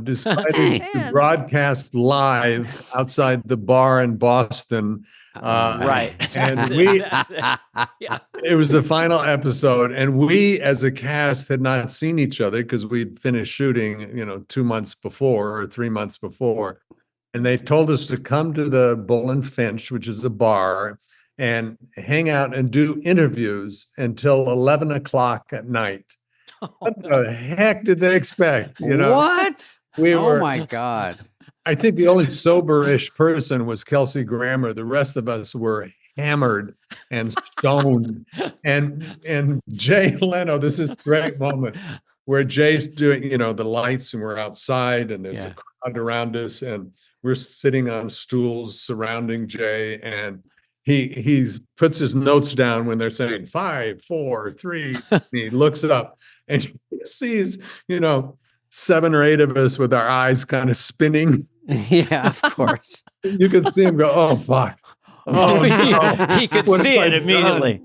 decided to broadcast live outside the bar in Boston. Right. And it was the final episode, and we as a cast had not seen each other because we'd finished shooting, 2 months before or 3 months before. And they told us to come to the Bull and Finch, which is a bar, and hang out and do interviews until 11 o'clock at night. What the heck did they expect? What? Oh my God. I think the only sober-ish person was Kelsey Grammer. The rest of us were hammered and stoned. And Jay Leno, this is a great moment where Jay's doing, the lights, and we're outside, and there's a crowd around us, and we're sitting on stools surrounding Jay, and he puts his notes down when they're saying 5, 4, 3. And he looks up and he sees, 7 or 8 of us with our eyes kind of spinning. Yeah, of course. You could see him go, "Oh fuck!" Oh, no. He could see it immediately.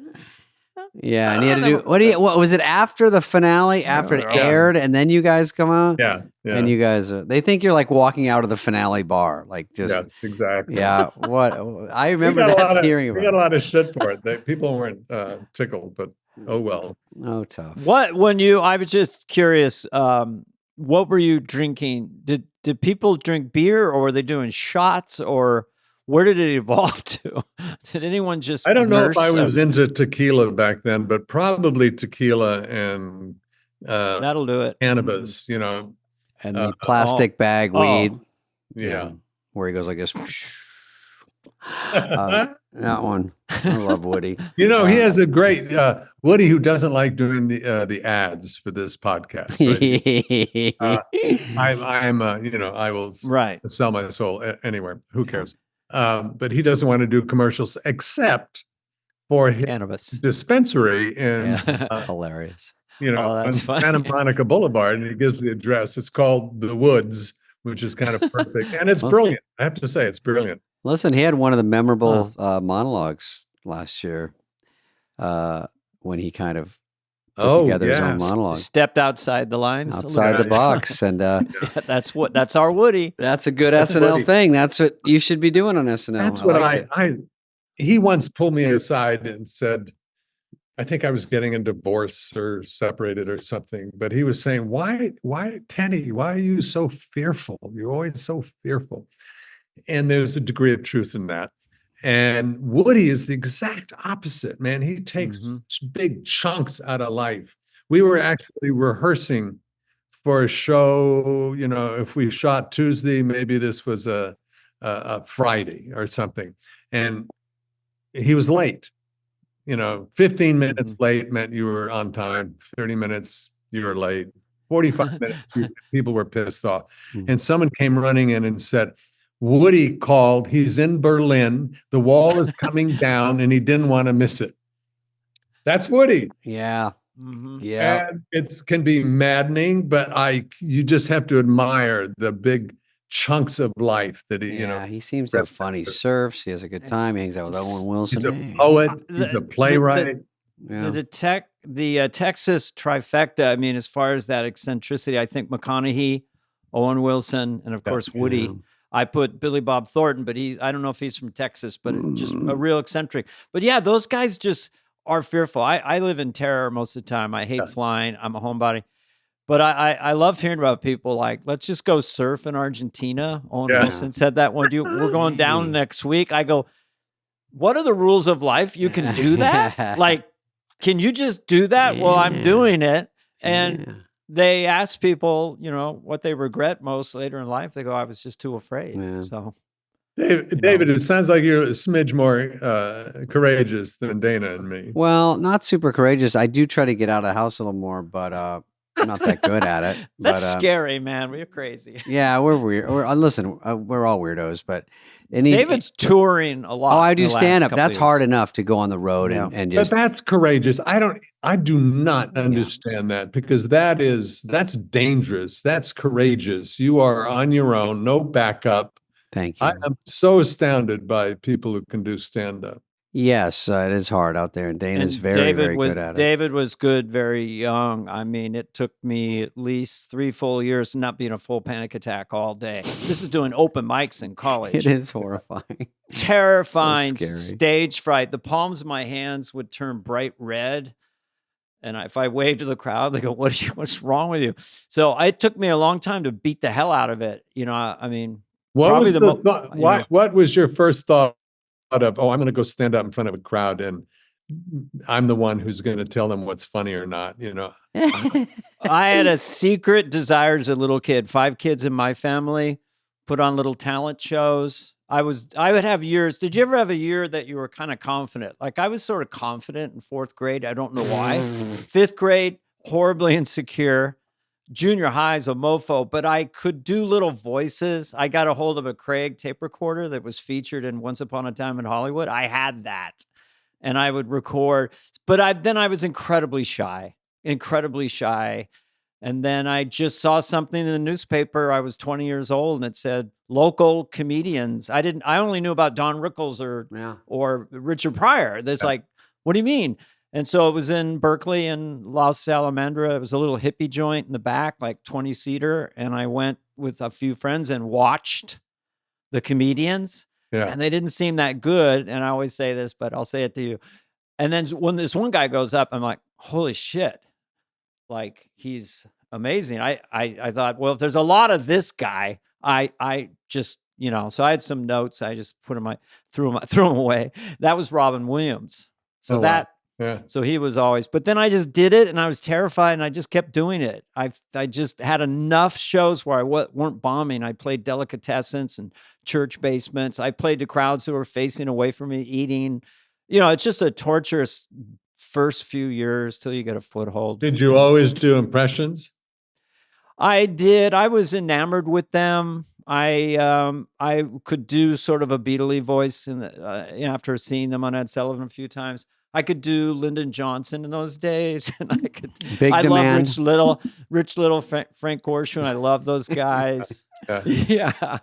Yeah, and he had to do. What was it after the finale? After it aired, and then you guys come out. Yeah. And you guys, they think you're like walking out of the finale bar, like just. Yes, exactly. Yeah. What I remember hearing about. We got a lot of shit for it. People weren't tickled, but oh well. Oh, tough. I was just curious. What were you drinking? Did people drink beer, or were they doing shots, or where did it evolve to? Did anyone just? I don't know if I was into tequila back then, but probably tequila and that'll do it. Cannabis, and the plastic bag weed. Yeah, where he goes like this. That one, I love Woody. He has a great Woody, who doesn't like doing the ads for this podcast. Right? I will sell my soul anywhere. Who cares? But he doesn't want to do commercials except for his cannabis dispensary in hilarious. On Santa Monica Boulevard, and he gives the address. It's called The Woods, which is kind of perfect, and it's brilliant. I have to say, it's brilliant. Listen, he had one of the memorable monologues last year when he kind of put together his own monologue. Stepped outside the lines, outside the box, and that's our Woody. That's a good SNL thing. That's what you should be doing on SNL. That's what he once pulled me aside and said, I think I was getting a divorce or separated or something, but he was saying, why, Teddy, why are you so fearful? You're always so fearful. And there's a degree of truth in that. And Woody is the exact opposite, man. He takes big chunks out of life. We were actually rehearsing for a show, if we shot Tuesday, maybe this was a Friday or something. And he was late. 15 minutes late meant you were on time. 30 minutes, you were late. 45 minutes, people were pissed off. And someone came running in and said, Woody called. He's in Berlin. The wall is coming down and he didn't want to miss it. That's Woody. Yeah. Yeah. And it can be maddening, but you just have to admire the big chunks of life that he seems to have fun. He surfs. He has a good time. He hangs out with Owen Wilson. He's a poet. He's a playwright. The Texas trifecta. I mean, as far as that eccentricity, I think McConaughey, Owen Wilson, and of course Woody. I put Billy Bob Thornton, but I don't know if he's from Texas, but just a real eccentric. But yeah, those guys just are fearful. I live in terror most of the time. I hate flying. I'm a homebody. But I love hearing about people like, let's just go surf in Argentina. Owen Wilson said that one. We're going down next week. I go, what are the rules of life? You can do that? Like, can you just do that? Well, I'm doing it. And they ask people, what they regret most later in life. They go, I was just too afraid. So, David, it sounds like you're a smidge more courageous than Dana and me. Well, not super courageous. I do try to get out of the house a little more, but I'm not that good at it. That's scary, man. We're crazy. Yeah, we're weird. Listen, we're all weirdos, but David's touring a lot. Oh, I do stand up. That's hard enough to go on the road and just. But that's courageous. I do not understand that, because that's dangerous. That's courageous. You are on your own, no backup. Thank you. I am so astounded by people who can do stand up. Yes, it is hard out there, and Dana's very good at it. David was good very young. I mean, it took me at least 3 full years to not be in a full panic attack all day. This is doing open mics in college. It is horrifying. Terrifying, So scary. stage fright. The palms of my hands would turn bright red. And if I waved to the crowd, they go, what's wrong with you? So it took me a long time to beat the hell out of it. I mean, what was the thought? What was your first thought of, I'm going to go stand up in front of a crowd and I'm the one who's going to tell them what's funny or not, I had a secret desire as a little kid. 5 kids in my family, put on little talent shows. I would have years. Did you ever have a year that you were kind of confident? Like I was sort of confident in 4th grade. I don't know why. 5th grade, horribly insecure. Junior high is a mofo, but I could do little voices. I got a hold of a Craig tape recorder that was featured in Once Upon a Time in Hollywood. I had that, and I would record. But then I was incredibly shy. And then I just saw something in the newspaper. I was 20 years old, and it said local comedians. I only knew about Don Rickles or Richard Pryor. There's like, what do you mean? And so it was in Berkeley and Los Salamandra. It was a little hippie joint in the back, like 20-seater. And I went with a few friends and watched the comedians. Yeah. And they didn't seem that good. And I always say this, but I'll say it to you. And then when this one guy goes up, I'm like, holy shit. Like, he's amazing. I thought, well, if there's a lot of this guy, I just, so I had some notes. I just put them, threw them away. That was Robin Williams. So Yeah. So he was always, but then I just did it and I was terrified and I just kept doing it. I just had enough shows where I weren't bombing. I played delicatessens and church basements. I played to crowds who were facing away from me, eating. It's just a torturous first few years till you get a foothold. Did you always do impressions? I did. I was enamored with them. I could do sort of a Beatley voice after seeing them on Ed Sullivan a few times. I could do Lyndon Johnson in those days, and I love Rich Little, Frank Gorshin. I love those guys. Yeah.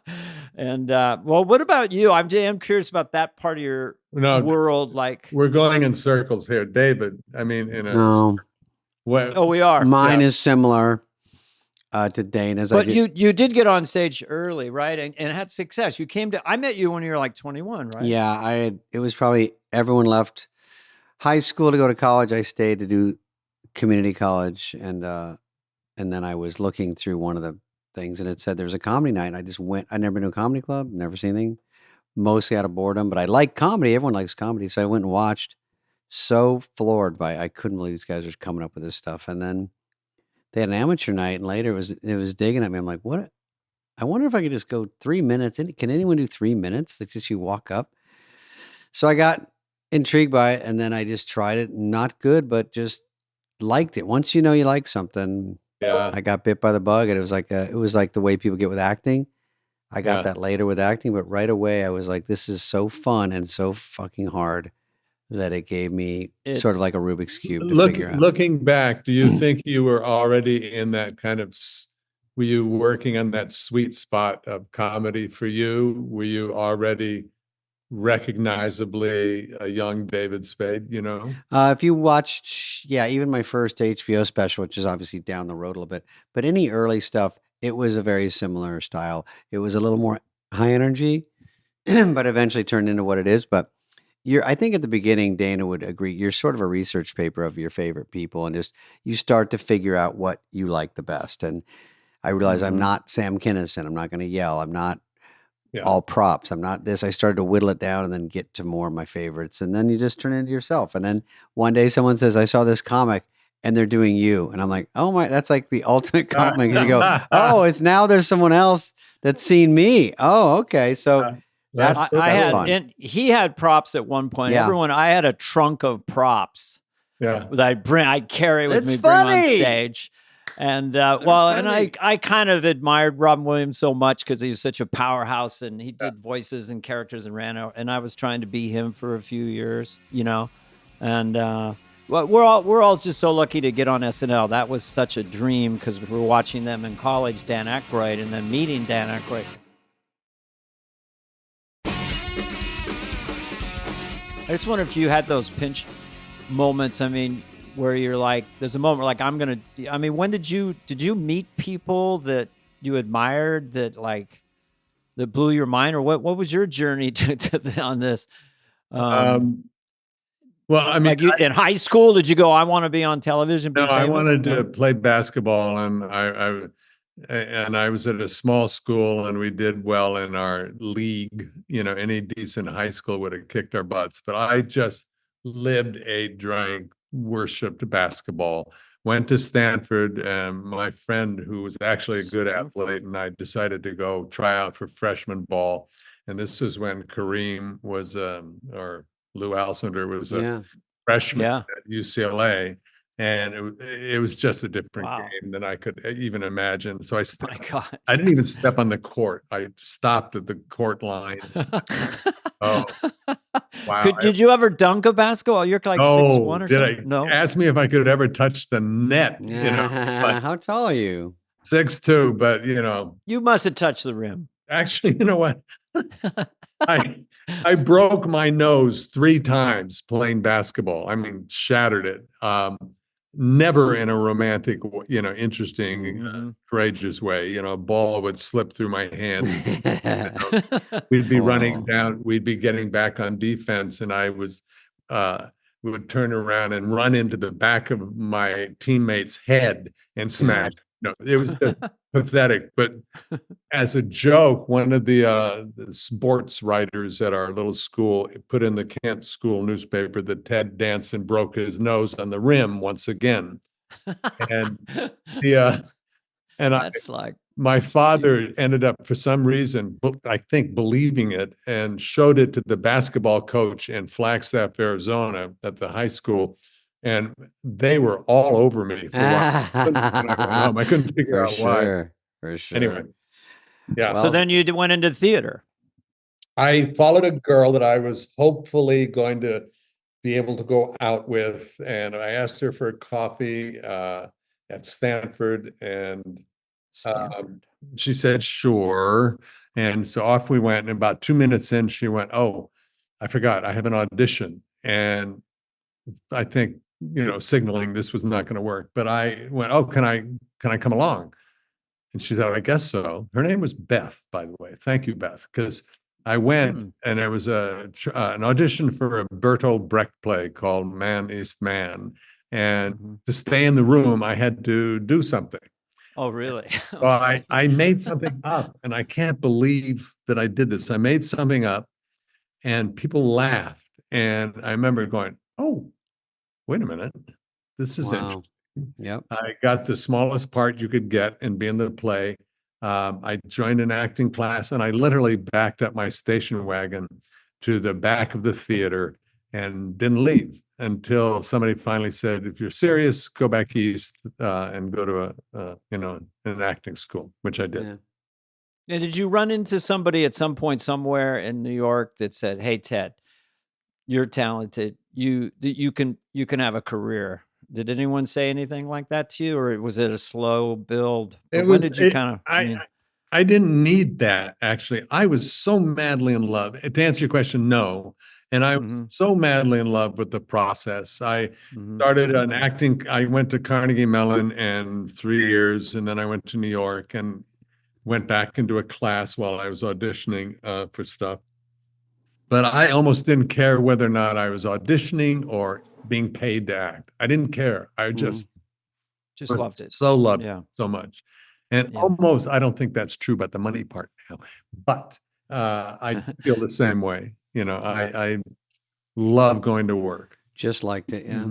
And well, what about you? I'm curious about that part of your world. Like, we're going in circles here, David. I mean, we are. Mine is similar to Dana's. But you did get on stage early, right? And had success. I met you when you were like 21, right? Yeah, it was probably everyone left high school to go to college. I stayed to do community college, and then I was looking through one of the things, and it said there was a comedy night. And I just went. I never been to a comedy club, never seen anything. Mostly out of boredom, but I like comedy. Everyone likes comedy, so I went and watched. So floored by, I couldn't believe these guys are coming up with this stuff. And then they had an amateur night, and later it was digging at me. I'm like, what? I wonder if I could just go 3 minutes. Can anyone do 3 minutes? Like, just you walk up. So I got intrigued by it, and then I just tried it. Not good, but just liked it. Once you know you like something, I got bit by the bug, and it was like the way people get with acting. I got that later with acting, but right away I was like, this is so fun and so fucking hard that it gave me sort of like a Rubik's Cube to figure out. Looking back, do you think you were already in that kind of, were you working on that sweet spot of comedy for you? Were you already recognizably a young David Spade, you know? If you watched, even my first HBO special, which is obviously down the road a little bit, but any early stuff, it was a very similar style. It was a little more high energy, but eventually turned into what it is. But I think at the beginning, Dana would agree, you're sort of a research paper of your favorite people, and just you start to figure out what you like the best. And I realized I'm not Sam Kinison. I'm not going to yell. I'm not all props. I'm not this. I started to whittle it down and then get to more of my favorites. And then you just turn into yourself. And then one day someone says, I saw this comic and they're doing you. And I'm like, oh my, that's like the ultimate compliment. You go, oh, it's now there's someone else that's seen me. Oh, okay. So that's fun. He had props at one point. I had a trunk of props. That I'd carry with me, bring on stage. And I kind of admired Robin Williams so much because he was such a powerhouse, and he did voices and characters and ran out. And I was trying to be him for a few years, you know. And we're all just so lucky to get on SNL. That was such a dream because we were watching them in college, Dan Aykroyd, and then meeting Dan Aykroyd. I just wonder if you had those pinch moments. I mean, where you're like, there's a moment like when did you meet people that you admired that blew your mind, or what was your journey on this? Well, I mean, in high school, did you go, I want to be on television? No, I wanted to play basketball, and I was at a small school, and we did well in our league. You know, any decent high school would have kicked our butts, but I just lived, ate, drank, worshipped basketball. Went to Stanford, and my friend, who was actually a good athlete, and I decided to go try out for freshman ball. And this is when Kareem was, or Lou Alcindor was a freshman at UCLA. And it was just a different game than I could even imagine. So I didn't even step on the court. I stopped at the court line. Oh, wow. Did you ever dunk a basketball? You're like 6'1" or something? No. Ask me if I could ever touch the net. Yeah. You know, how tall are you? 6'2", but you know. You must have touched the rim. Actually, you know what? I broke my nose 3 times playing basketball. I mean, shattered it. Never in a romantic, interesting, courageous way. You know, a ball would slip through my hands. We'd be running down. We'd be getting back on defense, and I would turn around and run into the back of my teammate's head and smash. No, it was just pathetic. But as a joke, one of the sports writers at our little school put in the Kent school newspaper that Ted Danson broke his nose on the rim once again. And my father ended up, for some reason, I think, believing it, and showed it to the basketball coach in Flagstaff, Arizona, at the high school. And they were all over me for why I couldn't figure out why. For sure. Anyway, yeah. So then you went into theater. I followed a girl that I was hopefully going to be able to go out with, and I asked her for a coffee at Stanford, and she said sure. And so off we went. And about 2 minutes in, she went, "Oh, I forgot. I have an audition." And I think, signaling this was not going to work, but I went, "Oh, can I come along?" And she said, "I guess so." Her name was Beth, by the way. Thank you, Beth, because I went and there was an audition for a Bertolt Brecht play called Man ist Man. And to stay in the room, I had to do something. Oh, really? So I made something up, and I can't believe that I did this. I made something up, and people laughed. And I remember going, "Oh, wait a minute. This is interesting." Yep. I got the smallest part you could get and be in the play. I joined an acting class, and I literally backed up my station wagon to the back of the theater and didn't leave until somebody finally said, if you're serious, go back east and go to an acting school, which I did. Yeah. And did you run into somebody at some point somewhere in New York that said, "Hey, Ted, you're talented. You can have a career"? Did anyone say anything like that to you, or was it a slow build? When did you kind of? I didn't need that, actually. I was so madly in love. To answer your question, no. And I was so madly in love with the process. I started an acting. I went to Carnegie Mellon and 3 years, and then I went to New York and went back into a class while I was auditioning for stuff. But I almost didn't care whether or not I was auditioning or being paid to act. I didn't care. I just loved it. Loved it so much. And almost, I don't think that's true about the money part now, but I feel the same way. I love going to work. Just liked it. Yeah.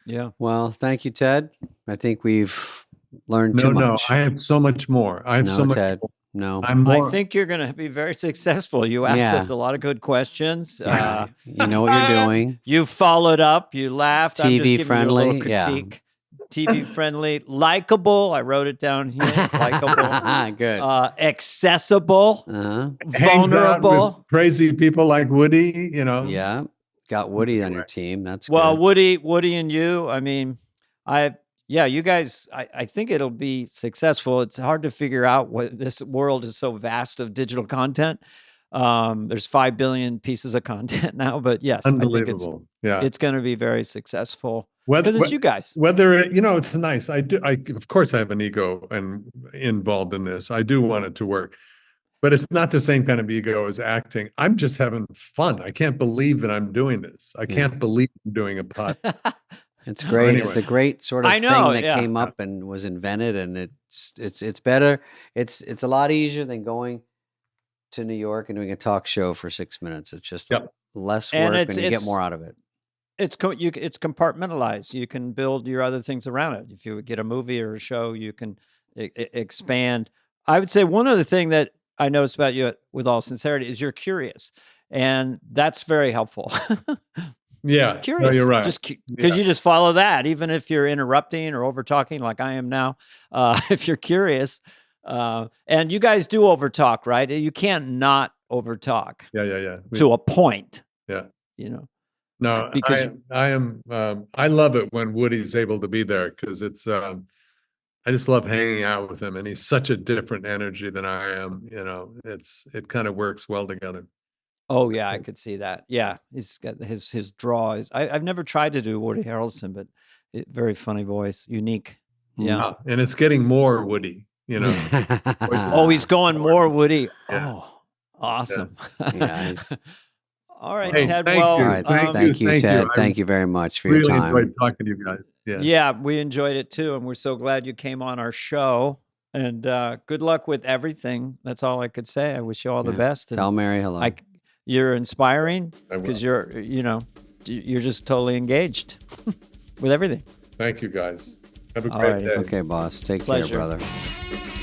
Yeah. Well, thank you, Ted. I think we've learned too much. No, I have so much more. I have so much Ted. more. No, I think you're going to be very successful. You asked us a lot of good questions. You know what you're doing. You followed up. You laughed. TV I'm just giving friendly. You a little critique. TV friendly, likable. I wrote it down here. Likable. Good. Accessible. Vulnerable. Crazy people like Woody. Yeah. Got Woody on your team. That's well, good. Woody, and you. I mean, you guys, I think it'll be successful. It's hard to figure out what this world is so vast of digital content. There's 5 billion pieces of content now, but yes, I think it's going to be very successful because it's you guys. Whether, it's nice. Of course I have an ego and involved in this. I do want it to work, but it's not the same kind of ego as acting. I'm just having fun. I can't believe that I'm doing this. I can't believe I'm doing a podcast. It's great. Anyway. It's a great sort of thing that came up and was invented, and it's better. It's a lot easier than going to New York and doing a talk show for 6 minutes. It's just less work, and you get more out of it. It's compartmentalized. You can build your other things around it. If you get a movie or a show, you can expand. I would say one other thing that I noticed about you, with all sincerity, is you're curious, and that's very helpful. Yeah, curious. No, you're right. Just because you just follow that, even if you're interrupting or over talking like I am now. If you're curious, and you guys do over talk, right? You can't not over talk. Yeah. To a point. Yeah. No, because I am. I love it when Woody's able to be there because it's. I just love hanging out with him, and he's such a different energy than I am. It kind of works well together. Oh yeah, I could see that. Yeah, he's got his draw. I've never tried to do Woody Harrelson, but very funny voice, unique. Yeah, and it's getting more Woody. Oh, he's going more Woody. Yeah. Oh, awesome. Yeah. All right, Ted. Well, all right. Thank you, Ted. Thank you very much for your time. Really enjoyed talking to you guys. Yeah, we enjoyed it too, and we're so glad you came on our show. And good luck with everything. That's all I could say. I wish you all the best. Tell Mary hello. You're inspiring because you're just totally engaged with everything. Thank you, guys. Have a great day. Okay, boss. Take care, brother.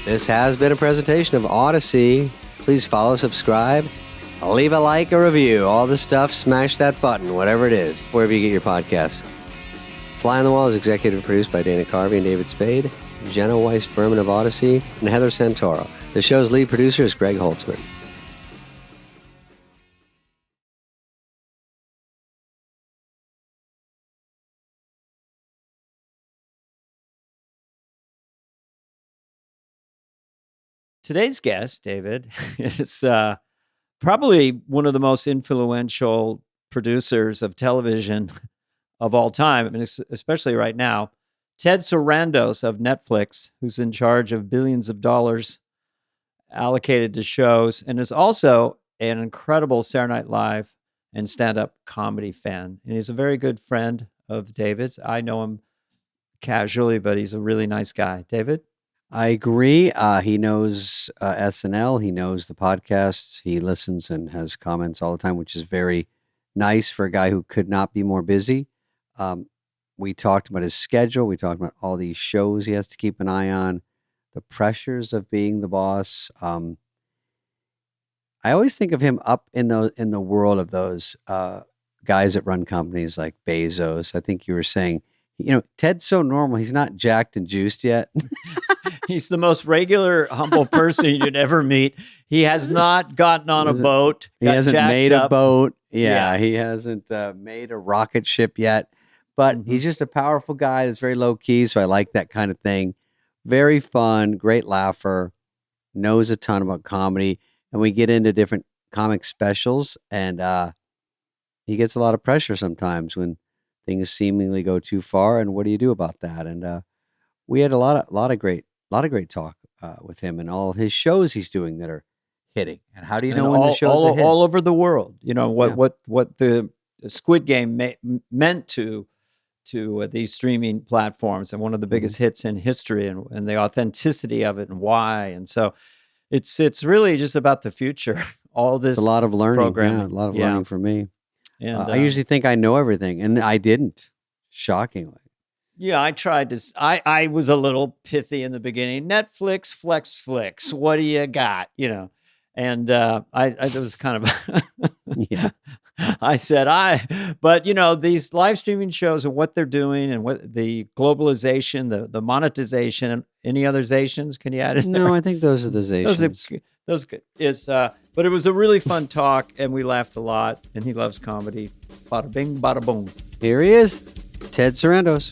This has been a presentation of Odyssey. Please follow, subscribe, leave a like, a review, all the stuff. Smash that button, whatever it is, wherever you get your podcasts. Fly on the Wall is executive produced by Dana Carvey and David Spade, Jenna Weiss-Berman of Odyssey, and Heather Santoro. The show's lead producer is Greg Holtzman. Today's guest, David, is probably one of the most influential producers of television of all time, I mean, especially right now. Ted Sarandos of Netflix, who's in charge of billions of dollars allocated to shows, and is also an incredible Saturday Night Live and stand-up comedy fan. And he's a very good friend of David's. I know him casually, but he's a really nice guy. David? I agree. He knows SNL. He knows the podcast. He listens and has comments all the time, which is very nice for a guy who could not be more busy. We talked about his schedule. We talked about all these shows he has to keep an eye on, the pressures of being the boss. I always think of him up in the world of those guys that run companies like Bezos. I think you were saying, Ted's so normal. He's not jacked and juiced yet. He's the most regular, humble person you'd ever meet. He has not gotten on a boat. He hasn't made a boat. Yeah. He hasn't made a rocket ship yet. But he's just a powerful guy that's very low key. So I like that kind of thing. Very fun, great laugher, knows a ton about comedy. And we get into different comic specials. And he gets a lot of pressure sometimes when things seemingly go too far. And what do you do about that? And we had a lot of great talk with him and all of his shows he's doing that are hitting. And how do you know when the shows are hitting? All over the world. What the Squid Game meant to these streaming platforms, and one of the biggest hits in history, and the authenticity of it and why. And so it's really just about the future. All this, it's a lot of learning. Programming. A lot of learning for me. And I usually think I know everything, and I didn't. Shockingly. Yeah, I tried to. I was a little pithy in the beginning. Netflix, Flex. What do you got? And I was kind of yeah. I said but these live streaming shows and what they're doing and what the globalization, the monetization, and any other zations, can you add in there? No, I think those are the zations. Those good but it was a really fun talk, and we laughed a lot, and he loves comedy. Bada bing, bada boom. Here he is, Ted Sarandos.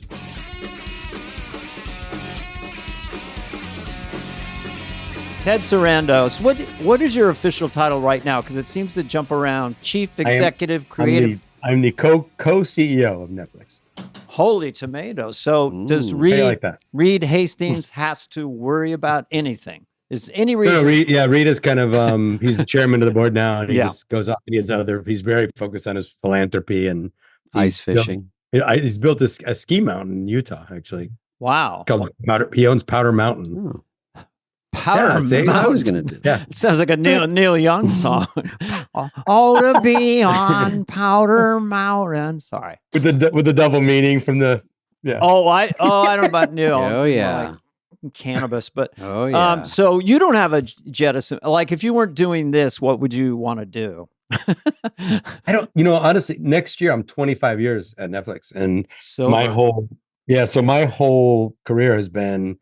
Ted Sarandos, what is your official title right now? Because it seems to jump around. Chief Executive Creative. I'm the co-CEO of Netflix. Holy tomatoes. So does Reed Hastings has to worry about anything? Is any reason? No, Reed is kind of he's the chairman of the board now, and he just goes off and he has he's very focused on his philanthropy and ice fishing. He's built a ski mountain in Utah, actually. Wow. He owns Powder Mountain. Oh. Powder Mountain. That's what I was going to do. Yeah. It sounds like a Neil Young song. Oh, to be on Powder Mountain. Sorry. With the double meaning from the I don't know about Neil. Oh yeah. Like cannabis, but oh yeah. So you don't have a jettison. Like if you weren't doing this, what would you want to do? I don't. Honestly, next year I'm 25 years at Netflix, and my whole career has been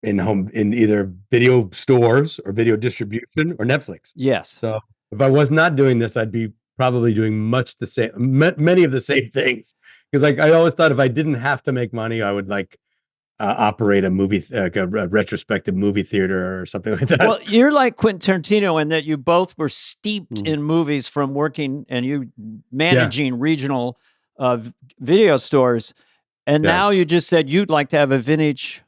in either video stores or video distribution or Netflix. Yes. So if I was not doing this, I'd be probably doing much the same, many of the same things. Because I always thought if I didn't have to make money, I would operate a movie, like a retrospective movie theater or something like that. Well, you're like Quentin Tarantino in that you both were steeped in movies from working and you managing regional video stores. And now you just said you'd like to have a vintage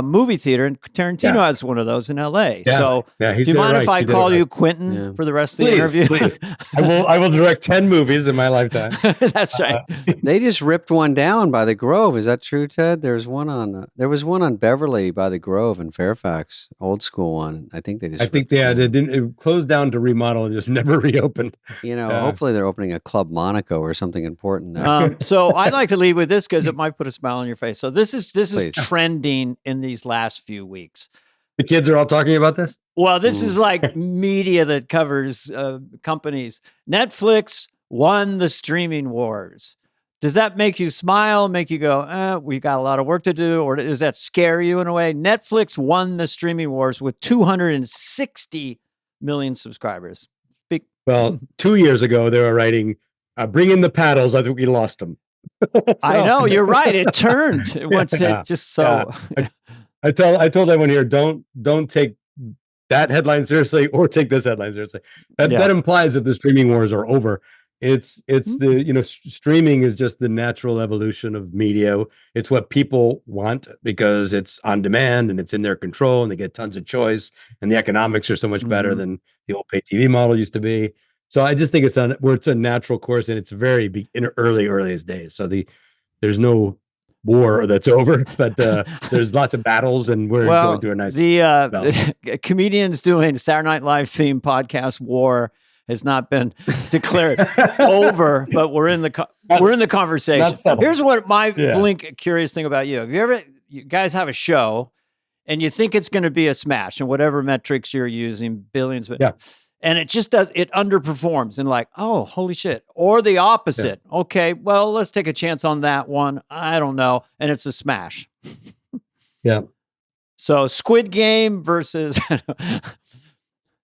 movie theater, and Tarantino has one of those in LA. Yeah. So do you mind if I call you Quentin for the rest of the interview? Please. I will direct 10 movies in my lifetime. That's right. They just ripped one down by the Grove. Is that true, Ted? There was one on Beverly by the Grove in Fairfax, old school one. I think they didn't. It closed down to remodel and just never reopened. Hopefully they're opening a Club Monaco or something important there. So I'd like to lead with this because it might put a smile on your face. So this is trending in these last few weeks. The kids are all talking about this? Well, this is like media that covers companies. Netflix won the streaming wars. Does that make you smile, make you go, we got a lot of work to do? Or does that scare you in a way? Netflix won the streaming wars with 260 million subscribers. Well, 2 years ago, they were writing, bring in the paddles. I think we lost them. I know, you're right. It turned once it just so. I told everyone here, don't take that headline seriously or take this headline seriously. That implies that the streaming wars are over. It's the streaming is just the natural evolution of media. It's what people want because it's on demand and it's in their control and they get tons of choice and the economics are so much better than the old pay TV model used to be. So I just think it's a natural course and it's very in earliest days. So there's no war that's over, but there's lots of battles and we're going through a nice. The comedians doing Saturday Night Live themed podcast war has not been declared over, but we're in the conversation. Here's what my curious thing about you. Have you guys have a show and you think it's going to be a smash and whatever metrics you're using, billions, but and it just does, it underperforms and like, oh, holy shit. Or the opposite. Yeah. Okay, well, let's take a chance on that one. I don't know. And it's a smash. Yeah. So Squid Game versus...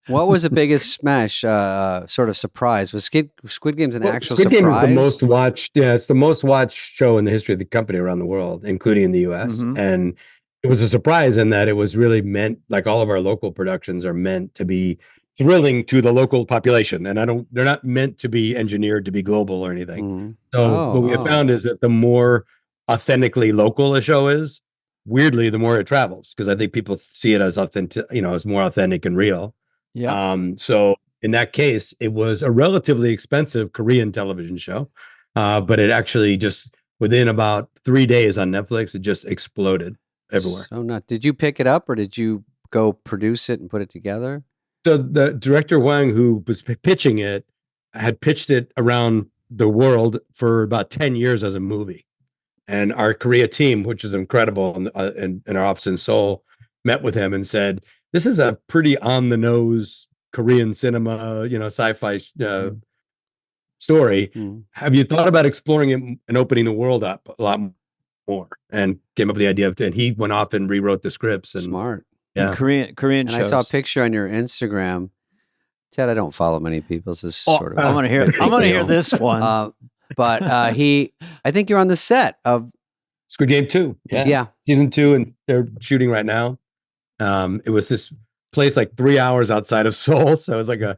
What was the biggest smash sort of surprise? Was Squid Game's an actual Squid surprise? Game is the most watched. Yeah, it's the most watched show in the history of the company around the world, including in the US. Mm-hmm. And it was a surprise in that it was really meant, like all of our local productions are meant to be thrilling to the local population. And they're not meant to be engineered to be global or anything. Mm-hmm. So what we have found is that the more authentically local a show is, weirdly, the more it travels, because I think people see it as authentic, as more authentic and real. Yeah. So in that case, it was a relatively expensive Korean television show, but it actually just within about 3 days on Netflix, it just exploded everywhere. So did you pick it up or did you go produce it and put it together? So the director Wang, who was pitching it, had pitched it around the world for about 10 years as a movie. And our Korea team, which is incredible, in our office in Seoul, met with him and said, this is a pretty on-the-nose Korean cinema, sci-fi story. Mm. Have you thought about exploring it and opening the world up a lot more? And came up with the idea and he went off and rewrote the scripts. And, smart. Yeah. And Korean shows. I saw a picture on your Instagram. Ted, I don't follow many people. So this is sort of. I'm gonna hear this one. But I think you're on the set of Squid Game 2. Yeah. Season 2, and they're shooting right now. It was this place like 3 hours outside of Seoul, so it was like a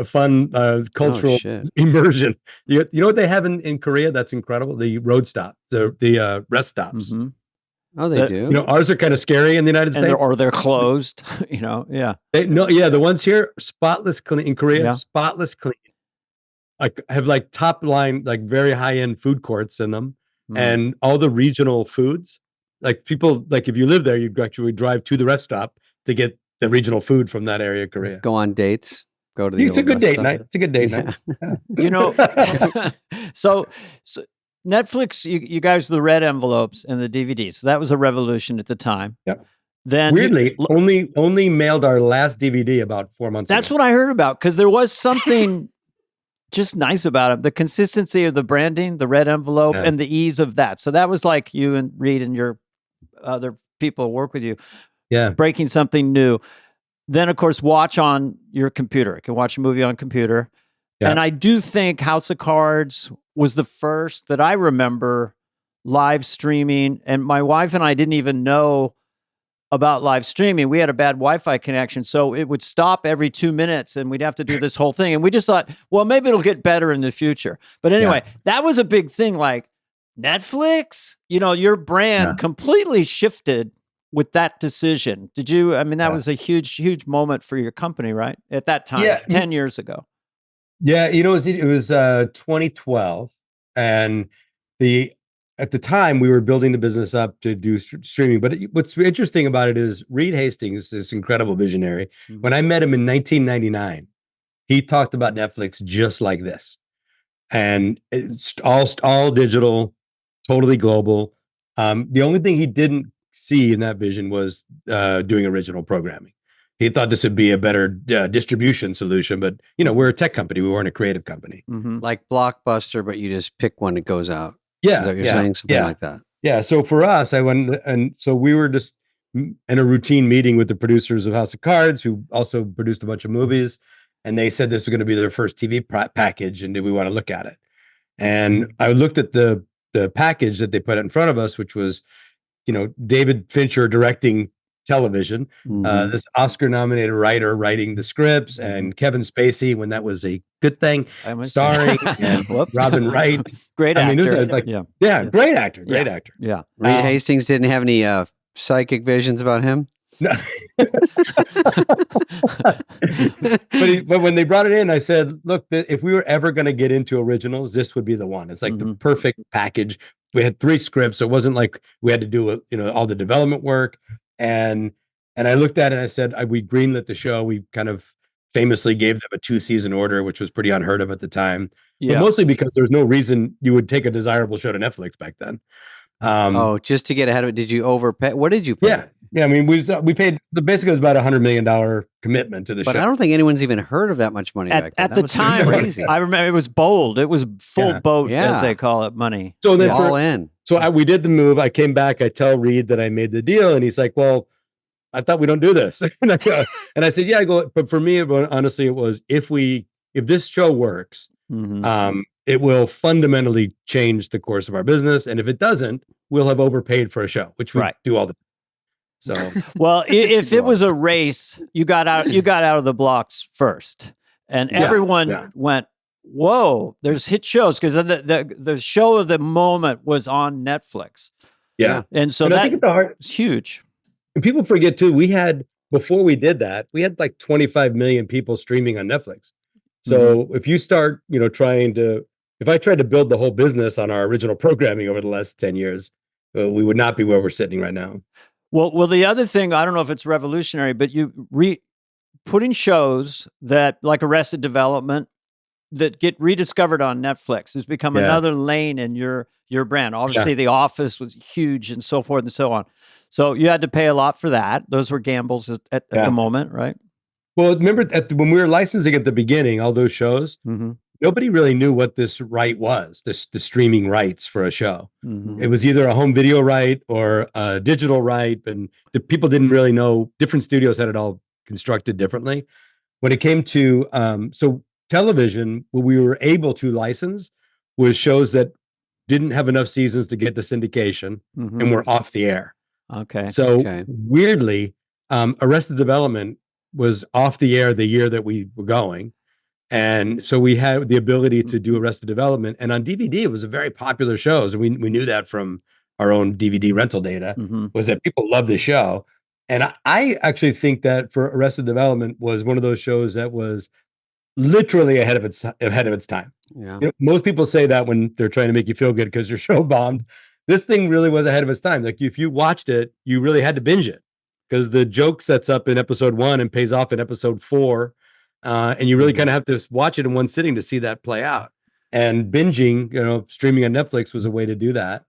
fun cultural immersion. You know what they have in Korea that's incredible? The road stop, the rest stops. Mm-hmm. Oh, they do. Ours are kind of scary in the United States, or they're closed. Yeah. The ones here spotless clean in Korea, spotless clean. Like have like top line, like very high end food courts in them, and all the regional foods. Like people, like if you live there, you'd actually drive to the rest stop to get the regional food from that area of Korea. Go on dates. Go to the. It's a good date night. It's a good date night. So Netflix, you guys, the red envelopes and the DVDs. So that was a revolution at the time. Yep. Then weirdly, only mailed our last DVD about 4 months ago. That's what I heard about, because there was something just nice about it. The consistency of the branding, the red envelope, and the ease of that. So that was like you and Reed and your other people who work with you. Yeah. Breaking something new. Then, of course, watch on your computer. You can watch a movie on computer. Yeah. And I do think House of Cards was the first that I remember live streaming. And my wife and I didn't even know about live streaming. We had a bad Wi-Fi connection, so it would stop every 2 minutes and we'd have to do this whole thing. And we just thought, well, maybe it'll get better in the future. But anyway, that was a big thing. Like Netflix, your brand completely shifted with that decision. Did you, that was a huge, huge moment for your company, right? At that time, 10 years ago. Yeah. It was 2012. And at the time we were building the business up to do streaming. But what's interesting about it is Reed Hastings, this incredible visionary. Mm-hmm. When I met him in 1999, he talked about Netflix just like this. And it's all digital, totally global. The only thing he didn't see in that vision was doing original programming. He thought this would be a better distribution solution, but we're a tech company. We weren't a creative company. Mm-hmm. Like Blockbuster, but you just pick one that goes out. Yeah. Is that what you're saying? Something like that. Yeah. So for us, I went, and so we were just in a routine meeting with the producers of House of Cards, who also produced a bunch of movies. And they said this was going to be their first TV package. And did we want to look at it? And I looked at the package that they put in front of us, which was, David Fincher directing television, this Oscar-nominated writer writing the scripts, and Kevin Spacey, when that was a good thing, starring, and Robin Wright. Great actor. It was great actor. Great actor. Yeah. Reed Hastings didn't have any psychic visions about him? No. But when they brought it in, I said, look, if we were ever going to get into originals, this would be the one. It's like the perfect package. We had 3 scripts, so it wasn't like we had to do all the development work. And I looked at it and I said, we greenlit the show. We kind of famously gave them a 2-season order, which was pretty unheard of at the time. But mostly because there's no reason you would take a desirable show to Netflix back then. Just to get ahead of it, did you overpay? What did you pay? Yeah, I mean, we paid basically it was about $100 million commitment to the show. But I don't think anyone's even heard of that much money back then. At the time. Crazy. I remember it was bold. It was full boat, as they call it, money. So then all in. So we did the move. I came back. I tell Reed that I made the deal, and he's like, "Well, I thought we don't do this." And I said, "Yeah." I go, but for me, honestly, it was if this show works, it will fundamentally change the course of our business, and if it doesn't, we'll have overpaid for a show, which we do all the time. So, well, if it was a race, you got out of the blocks first, and everyone went, "Whoa, there's hit shows," because the show of the moment was on Netflix. Yeah, and so I think it's huge. And people forget too. Before we did that, we had like 25 million people streaming on Netflix. So if you start, if I tried to build the whole business on our original programming over the last 10 years, we would not be where we're sitting right now. Well, the other thing, I don't know if it's revolutionary, but you putting shows that like Arrested Development that get rediscovered on Netflix has become another lane in your brand. Obviously, The Office was huge and so forth and so on. So you had to pay a lot for that. Those were gambles at the moment, right? Well, remember when we were licensing at the beginning, all those shows, nobody really knew what this right was, the streaming rights for a show. It was either a home video right or a digital right, and the people didn't really know. Different studios had it all constructed differently. When it came to television, what we were able to license was shows that didn't have enough seasons to get the syndication and were off the air. Okay. So weirdly, Arrested Development was off the air the year that we were going. And so we had the ability to do Arrested Development. And on DVD, it was a very popular show. And we knew that from our own DVD rental data, was that people loved the show. And I actually think that for Arrested Development was one of those shows that was literally ahead of its time. Yeah. Most people say that when they're trying to make you feel good because your show bombed. This thing really was ahead of its time. Like if you watched it, you really had to binge it because the joke sets up in episode 1 and pays off in episode 4. And you really kind of have to watch it in one sitting to see that play out. And binging, streaming on Netflix was a way to do that.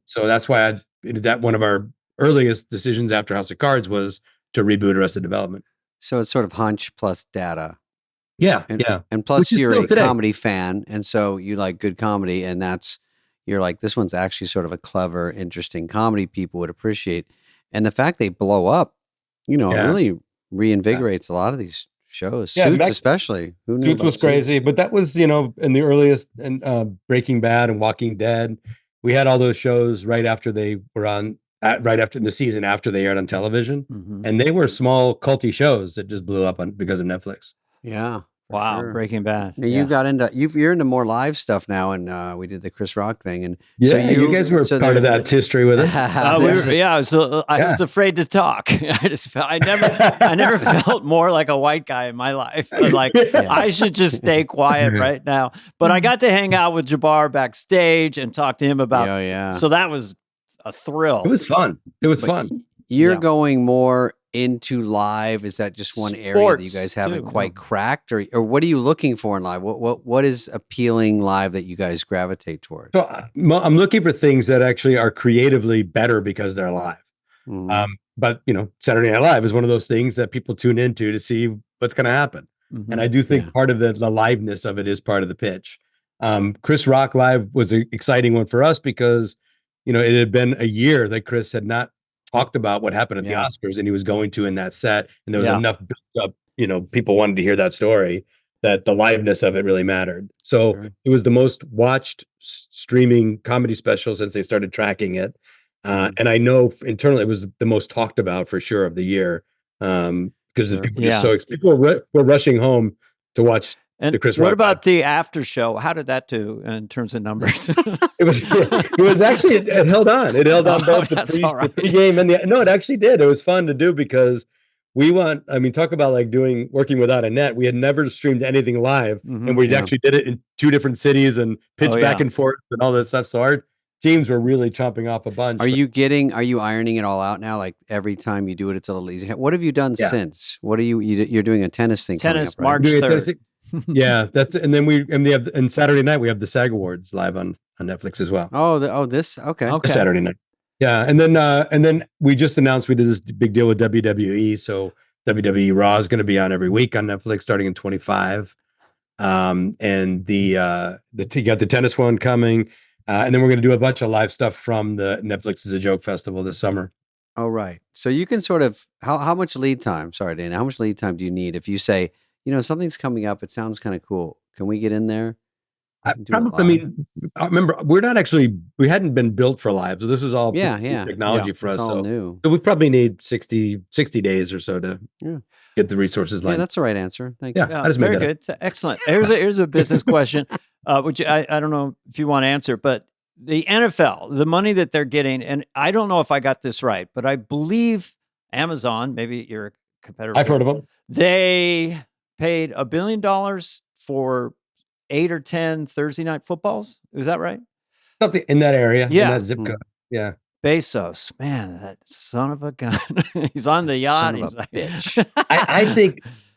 So that's why that one of our earliest decisions after House of Cards was to reboot Arrested Development. So it's sort of hunch plus data. Yeah, And plus you're a comedy fan, and so you like good comedy, and you're like, this one's actually sort of a clever, interesting comedy people would appreciate. And the fact they blow up, it really reinvigorates a lot of these shows. Suits especially. Who knew Suits was crazy, but that was, in the earliest Breaking Bad and Walking Dead. We had all those shows right after they were on, right after the season after they aired on television. And they were small culty shows that just blew up because of Netflix. Yeah. Wow. Sure. Breaking Bad. Now, you got you're into more live stuff now, and we did the Chris Rock thing, and so you guys were part of that history with us. I was afraid to talk. I never felt more like a white guy in my life. Like I should just stay quiet right now. But I got to hang out with Jabbar backstage and talk to him about. So that was a thrill. It was fun. You're going more into live. Is that just one area that you guys haven't quite cracked, or what are you looking for in live? What is appealing live that you guys gravitate toward? So I'm looking for things that actually are creatively better because they're live. But Saturday Night Live is one of those things that people tune into to see what's going to happen. And I do think part of the liveness of it is part of the pitch. Chris Rock Live was an exciting one for us because it had been a year that Chris had not talked about what happened at the Oscars, and he was going to in that set, and there was enough built up, people wanted to hear that story, that the liveness of it really mattered. So it was the most watched streaming comedy special since they started tracking it. And I know internally it was the most talked about for sure of the year, because people were people were rushing home to watch. And the Chris Rock. What about the after show? How did that do in terms of numbers? It was actually, it held on. It held on both the pregame and it actually did. It was fun to do because talk about like working without a net. We had never streamed anything live, and we actually did it in 2 different cities and pitched back and forth and all this stuff. So our teams were really chomping off a bunch. Are you ironing it all out now? Like every time you do it, it's a little easy. What have you done since? What are you're doing a tennis thing? Tennis, coming up, right? March 3rd. Yeah, and then we have, and Saturday night we have the SAG Awards live on Netflix as well. This okay. Saturday night. Yeah, and then we just announced we did this big deal with WWE. So WWE Raw is going to be on every week on Netflix starting in 25. And you got the tennis one coming, and then we're going to do a bunch of live stuff from the Netflix is a Joke Festival this summer. Oh, right. So you can sort of how much lead time? Sorry, Dana. How much lead time do you need if you say, something's coming up? It sounds kind of cool. Can we get in there? I remember we hadn't been built for live, so this is all technology for us. It's all so new. So we probably need 60 days or so to get the resources. Yeah, that's the right answer. Thank you. Yeah, very good. Excellent. Here's a business question, which I don't know if you want to answer, but the NFL, the money that they're getting, and I don't know if I got this right, but I believe Amazon, maybe your competitor, I've heard of them. They paid $1 billion for 8 or 10 Thursday night footballs. Is that right? Something in that area. Yeah. In that zip code. Yeah. Bezos, man, that son of a gun. He's on the yacht. Son He's of a like, bitch.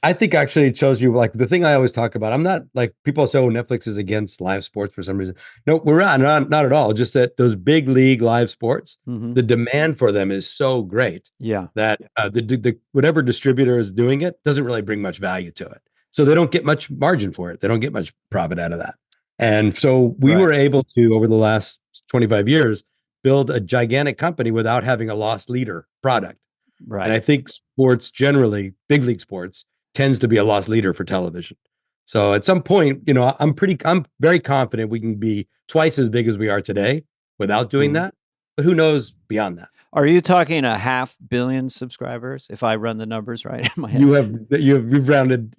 I think actually it shows you, like, the thing I always talk about. I'm not like people say, oh, Netflix is against live sports for some reason. No, we're not at all. Just that those big league live sports, the demand for them is so great. Yeah. That the whatever distributor is doing it doesn't really bring much value to it. So they don't get much margin for it. They don't get much profit out of that. And so we were able to, over the last 25 years, build a gigantic company without having a loss leader product. Right. And I think sports generally, big league sports, tends to be a loss leader for television. So at some point, I'm very confident we can be twice as big as we are today without doing that. But who knows beyond that? Are you talking 500 million subscribers? If I run the numbers right in my head, you've rounded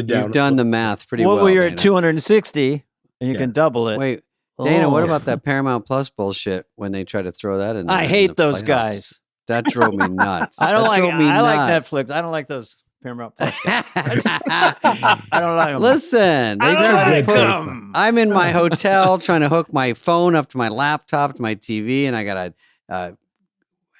down. You've done the math pretty well. Well, you're Dana. at 260, and you can double it. Wait, Dana, what about that Paramount Plus bullshit when they try to throw that in there? I hate those guys. That drove me nuts. I like Netflix. I don't like those Paramount Plus guys. I don't like them. Listen, I'm in my hotel trying to hook my phone up to my laptop to my TV, and I got a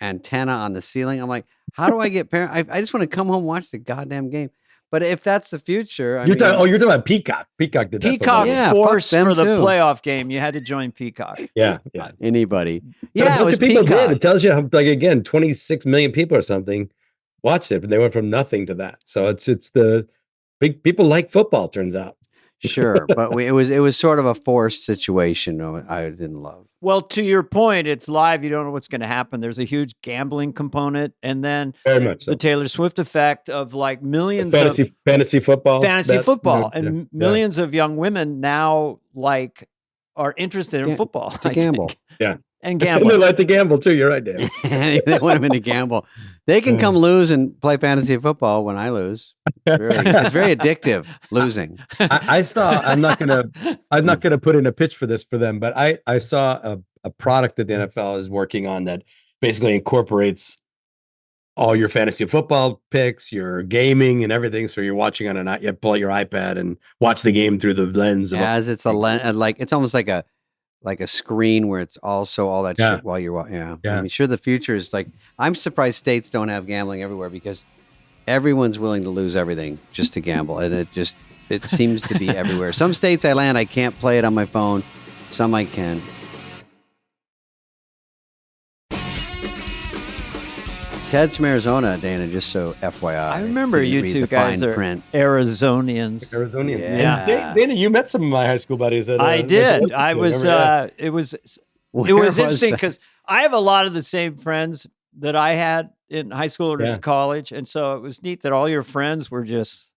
antenna on the ceiling. I'm like, how do I get Paramount? I just want to come home and watch the goddamn game. But if that's the future, you're talking about Peacock. Peacock did that. Peacock forced for the playoff game. You had to join Peacock. Yeah. Anybody. Yeah, it was Peacock. Peacock. It tells you how, like, again, 26 million people or something watched it, but they went from nothing to that. So it's the big people like football, turns out. Sure, but it was sort of a forced situation. I didn't love. Well, to your point, it's live. You don't know what's going to happen. There's a huge gambling component, and then very much so. The Taylor Swift effect of like millions fantasy football, and millions of young women now like are interested in football to gamble. Yeah. And gamble. They like to gamble too. You're right, Dave. They want them to gamble. They can come lose and play fantasy football when I lose. It's very addictive losing. I saw. I'm not gonna put in a pitch for this for them, but I saw a product that the NFL is working on that basically incorporates all your fantasy football picks, your gaming, and everything. So you're watching on you pull out your iPad and watch the game through the lens. As it's a lens, like it's almost like a screen where it's also all that shit while you're watching. Yeah. I mean, sure, the future is like, I'm surprised states don't have gambling everywhere because everyone's willing to lose everything just to gamble. And it seems to be everywhere. Some states I can't play it on my phone. Some I can. Ted's from Arizona, Dana, just so FYI. I remember you two guys are Arizonians. Yeah. Dana, you met some of my high school buddies. I did. It was interesting because I have a lot of the same friends that I had in high school or in college. And so it was neat that all your friends were just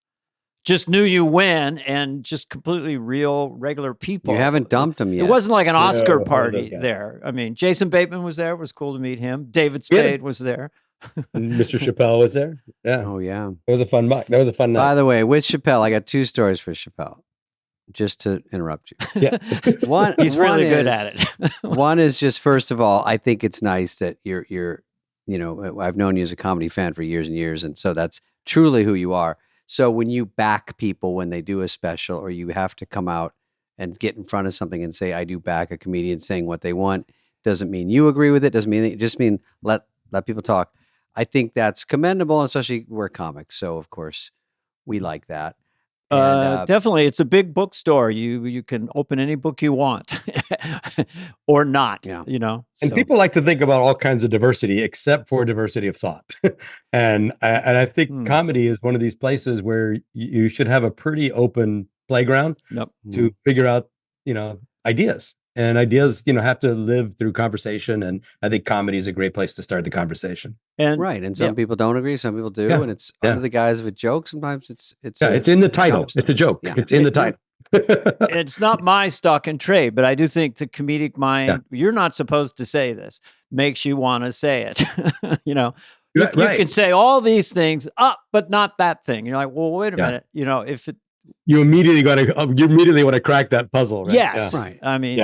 knew you when and just completely real, regular people. You haven't dumped them yet. It wasn't like an Oscar party there. I mean, Jason Bateman was there. It was cool to meet him. David Spade was there. Mr. Chappelle was there. Yeah. Oh, yeah. It was a fun night. By the way, with Chappelle, I got two stories for Chappelle. Just to interrupt you. Yeah. He's really good at it. One is just, first of all, I think it's nice that you're, I've known you as a comedy fan for years and years. And so that's truly who you are. So when you back people when they do a special, or you have to come out and get in front of something and say, I do back a comedian saying what they want, doesn't mean you agree with it. Doesn't mean, it just mean let people talk. I think that's commendable, especially we're comics. So of course we like that. Definitely, it's a big bookstore. You can open any book you want, or not. Yeah. And people like to think about all kinds of diversity, except for diversity of thought. and I think comedy is one of these places where you should have a pretty open playground to figure out, ideas. And ideas, have to live through conversation. And I think comedy is a great place to start the conversation. And some people don't agree, some people do, and it's under the guise of a joke. Sometimes it's in the title. It's a joke. Yeah. It's in the title. It's not my stock and trade, but I do think the comedic mind, you're not supposed to say this, makes you want to say it. You can say all these things, but not that thing. You're like, well, wait a minute. If it, you immediately want to crack that puzzle, right? Yes. Yeah. Right. I mean,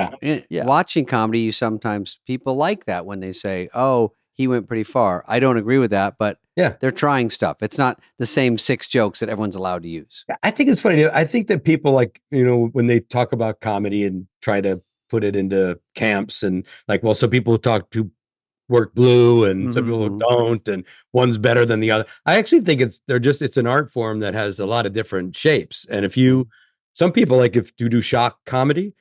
watching comedy, sometimes people like that when they say, oh, he went pretty far. I don't agree with that, but they're trying stuff. It's not the same 6 jokes that everyone's allowed to use. I think it's funny. I think that people like, when they talk about comedy and try to put it into camps and some people talk to work blue and some people don't, and one's better than the other. I actually think it's an art form that has a lot of different shapes. And some people if you do shock comedy,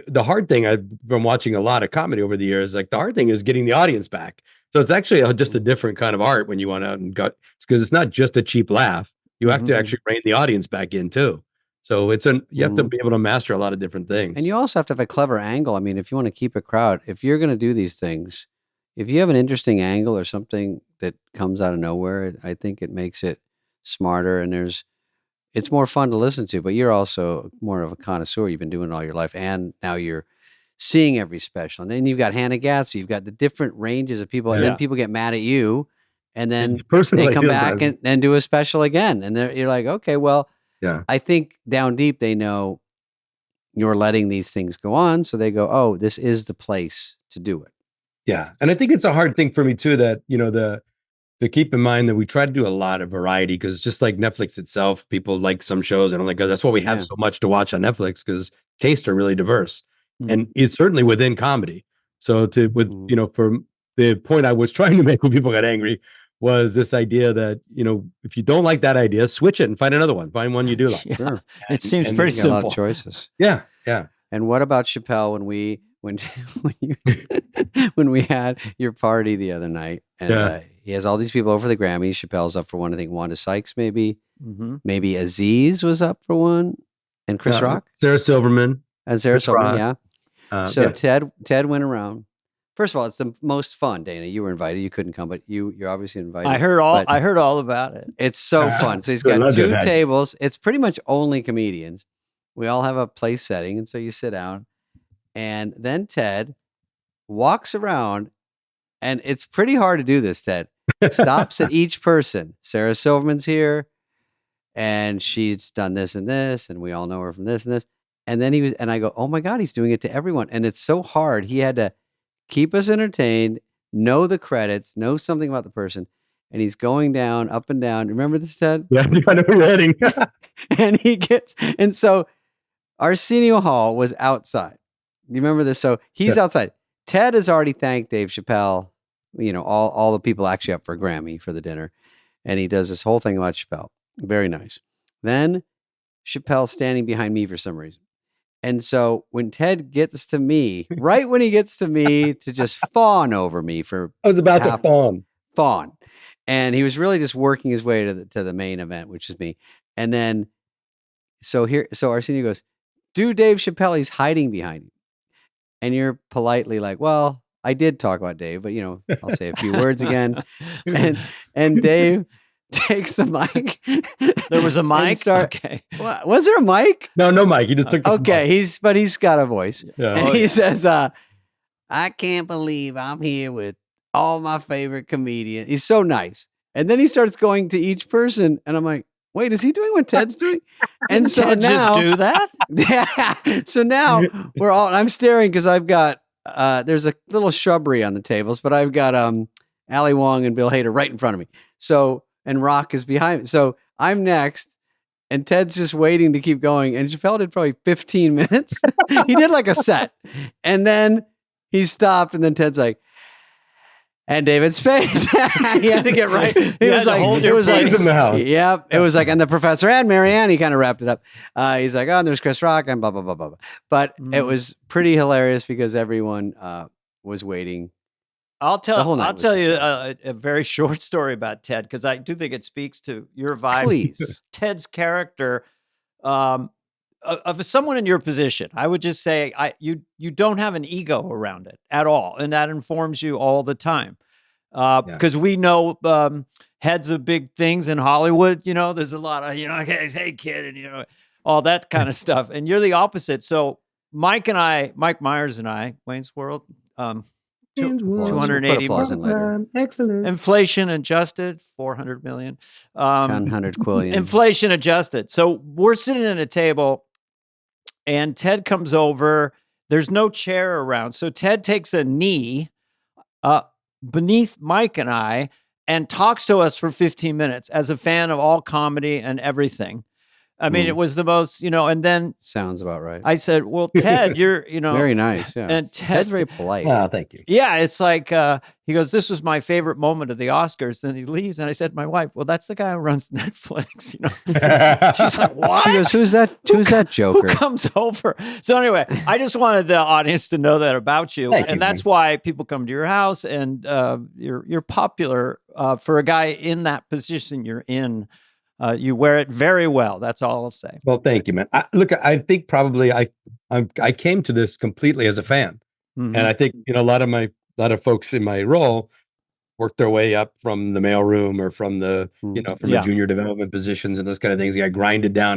the hard thing I've been watching a lot of comedy over the years, the hard thing is getting the audience back. So it's actually just a different kind of art when you want out and because it's not just a cheap laugh. You have to actually rein the audience back in too. So you have to be able to master a lot of different things. And you also have to have a clever angle. I mean, if you want to keep a crowd, if you're going to do these things, if you have an interesting angle or something that comes out of nowhere, I think it makes it smarter and it's more fun to listen to. But you're also more of a connoisseur. You've been doing it all your life, and now you're seeing every special. And then you've got Hannah Gadsby. You've got the different ranges of people, and then people get mad at you, and then they come back and do a special again. And you're like, okay, well, I think down deep they know you're letting these things go on, so they go, oh, this is the place to do it. Yeah. And I think it's a hard thing for me too, that, to keep in mind that we try to do a lot of variety, because just like Netflix itself, people like some shows and I'm like, oh, that's why we have so much to watch on Netflix, because tastes are really diverse. And it's certainly within comedy. So for the point I was trying to make when people got angry was this idea that, if you don't like that idea, switch it and find another one. Find one you do like. Sure. It seems pretty simple. A lot of choices. Yeah. Yeah. And what about Chappelle when we had your party the other night, and he has all these people over for the Grammys. Chappelle's up for one. I think Wanda Sykes maybe Aziz was up for one, and Chris Rock, Sarah Silverman, So Ted went around. First of all, it's the most fun. Dana, you were invited. You couldn't come, but you're obviously invited. I heard all about it. It's so fun. So he's got 2 tables. It's pretty much only comedians. We all have a place setting, and so you sit down. And then Ted walks around, and it's pretty hard to do this, Ted. Stops at each person. Sarah Silverman's here, and she's done this and this, and we all know her from this and this. And then I go, oh my God, he's doing it to everyone. And it's so hard. He had to keep us entertained, know the credits, know something about the person. And he's going down, up and down. Remember this, Ted? Yeah, I know where you're heading. And so Arsenio Hall was outside. You remember this? So he's outside. Ted has already thanked Dave Chappelle, all the people actually up for a Grammy for the dinner. And he does this whole thing about Chappelle. Very nice. Then Chappelle's standing behind me for some reason. And so when Ted gets to me, right when he gets to me to just fawn over me for I was about to fawn. And he was really just working his way to the main event, which is me. And then so Arsenio goes, do Dave Chappelle, he's hiding behind you. And you're politely like, well, I did talk about Dave, but I'll say a few words again. And Dave takes the mic. There was a mic? Okay. Was there a mic? No mic. He just took the mic. But he's got a voice. Yeah. And he says, I can't believe I'm here with all my favorite comedians. He's so nice. And then he starts going to each person, and I'm like, wait, is he doing what Ted's doing? And so Ted now, just do that? Yeah. So now I'm staring because I've got, there's a little shrubbery on the tables, but I've got Ali Wong and Bill Hader right in front of me. So, and Rock is behind me. So I'm next, and Ted's just waiting to keep going. And Chappelle did probably 15 minutes. He did like a set. And then he stopped, and then Ted's like, and David Spade. He had to get right. He was like, it was like, in the house. Yep. It was like, and the professor and Marianne, he kind of wrapped it up. He's like, oh, and there's Chris Rock and blah, blah, blah, blah, blah. But it was pretty hilarious because everyone was waiting. I'll tell you a very short story about Ted, because I do think it speaks to your vibe. Please. Ted's character, of someone in your position, I would just say you don't have an ego around it at all, and that informs you all the time. Because we know heads of big things in Hollywood. There's a lot of hey kid, and all that kind of stuff. And you're the opposite. So Mike Myers and I, Wayne's World, 280 million. Excellent. Inflation adjusted, 400 million. 100 quillion. Inflation adjusted. So we're sitting at a table, and Ted comes over. There's no chair around. So Ted takes a knee beneath Mike and I and talks to us for 15 minutes as a fan of all comedy and everything. I mean, it was the most, and then sounds about right. I said, well, Ted, you're, very nice. Yeah. And Ted's very polite. Oh, thank you. Yeah. It's like, he goes, this was my favorite moment of the Oscars. Then he leaves. And I said to my wife, well, that's the guy who runs Netflix. She's like, what? She goes, who's that Joker? Who comes over? So anyway, I just wanted the audience to know that about you. Thank you, that's why people come to your house, and you're popular for a guy in that position you're in. You wear it very well. That's all I'll say. Well, thank you, man. I think probably I came to this completely as a fan, and I think a lot of folks in my role worked their way up from the mailroom or from the the junior development positions and those kind of things. I grinded down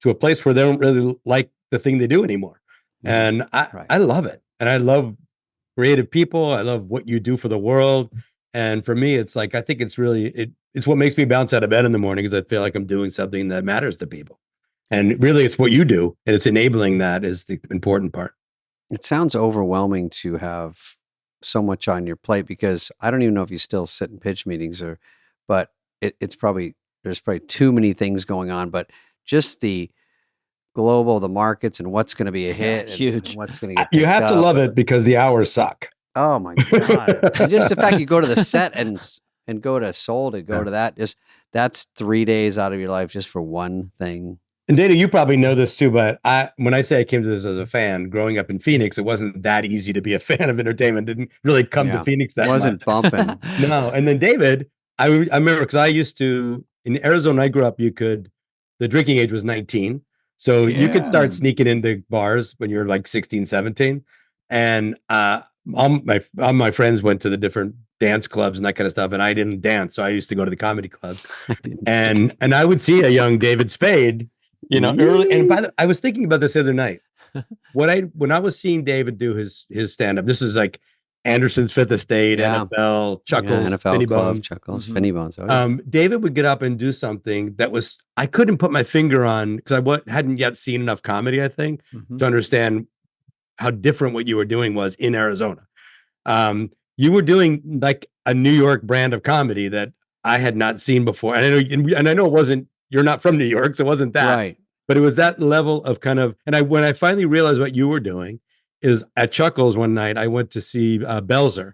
to a place where they don't really like the thing they do anymore, and I love it, and I love creative people. I love what you do for the world. And for me, it's like, I think it's really, it's what makes me bounce out of bed in the morning, because I feel like I'm doing something that matters to people. And really, it's what you do, and it's enabling that is the important part. It sounds overwhelming to have so much on your plate, because I don't even know if you still sit in pitch meetings but there's probably too many things going on, but just the global, the markets, and what's going to be a hit, huge, and what's going to get you have to love it, because the hours suck. Oh my God. And just the fact you go to the set and go to Soul to go to that, that's 3 days out of your life just for one thing. And Dana, you probably know this too, but when I say I came to this as a fan, growing up in Phoenix, it wasn't that easy to be a fan of entertainment. Didn't really come to Phoenix that wasn't much. Bumping. No. And then David, I remember, because I used to, in Arizona I grew up, the drinking age was 19. So you could start sneaking into bars when you're like 16, 17. And all my friends went to the different dance clubs and that kind of stuff, and I didn't dance, so I used to go to the comedy clubs. and I would see a young David Spade, early. And I was thinking about this the other night. When I was seeing David do his stand up, this is like Anderson's Fifth Estate, NFL, Chuckles, NFL Finny Club, Bones. Chuckles, Finny Bones. Oh, David would get up and do something that was, I couldn't put my finger on, because I hadn't yet seen enough comedy, I think, to understand how different what you were doing was in Arizona. You were doing like a New York brand of comedy that I had not seen before. And I know it wasn't, you're not from New York, so it wasn't that. Right. But it was that level of kind of, and when I finally realized what you were doing is at Chuckles one night, I went to see Belzer.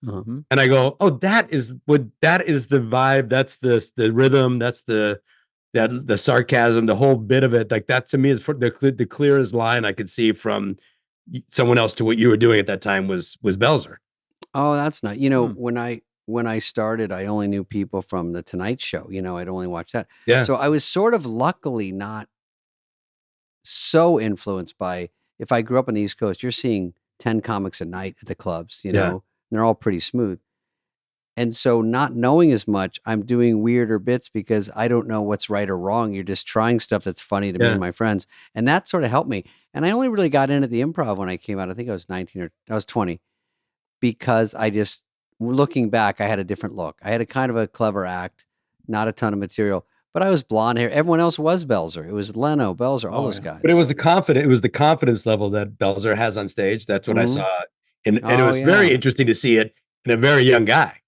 And I go, oh, that is the vibe. That's the rhythm. That's the sarcasm, the whole bit of it. Like that to me is the clearest line I could see from someone else to what you were doing at that time was Belzer. Oh, that's not, when I started, I only knew people from the Tonight Show, I'd only watched that. Yeah. So I was sort of luckily not so influenced by, if I grew up on the East Coast, you're seeing 10 comics a night at the clubs, and they're all pretty smooth. And so not knowing as much, I'm doing weirder bits because I don't know what's right or wrong. You're just trying stuff that's funny to me and my friends. And that sort of helped me. And I only really got into the improv when I came out. I think I was 19 or I was 20, because looking back, I had a different look. I had a kind of a clever act, not a ton of material, but I was blonde hair. Everyone else was Belzer. It was Leno, Belzer, all those guys. But it was the confidence level that Belzer has on stage. That's what I saw. And it was very interesting to see it in a very young guy.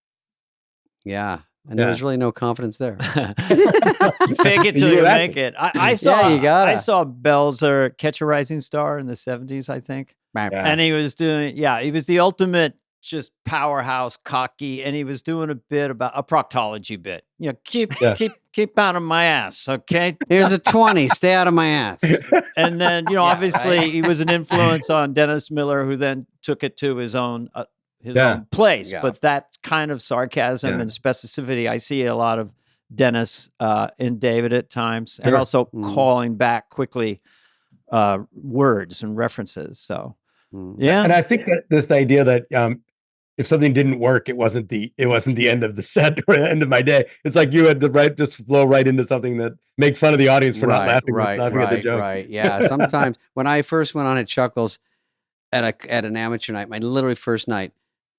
Yeah. And there was really no confidence there. You fake it till you make it. I saw Belzer catch a rising star in the 70s, I think. Yeah. And he was doing, he was the ultimate just powerhouse, cocky, and he was doing a bit about a proctology bit. You know, keep out of my ass, okay? Here's a 20. Stay out of my ass. And then, you know, obviously he was an influence on Dennis Miller, who then took it to his own place. Yeah. But that kind of sarcasm and specificity, I see a lot of Dennis in David at times, and also calling back quickly words and references. So, yeah. And I think that this idea that if something didn't work, it wasn't the end of the set or the end of my day. It's like you had to just flow right into something that make fun of the audience for not laughing at the joke. Right. Yeah. Sometimes when I first went on at Chuckles at an amateur night, my literally first night,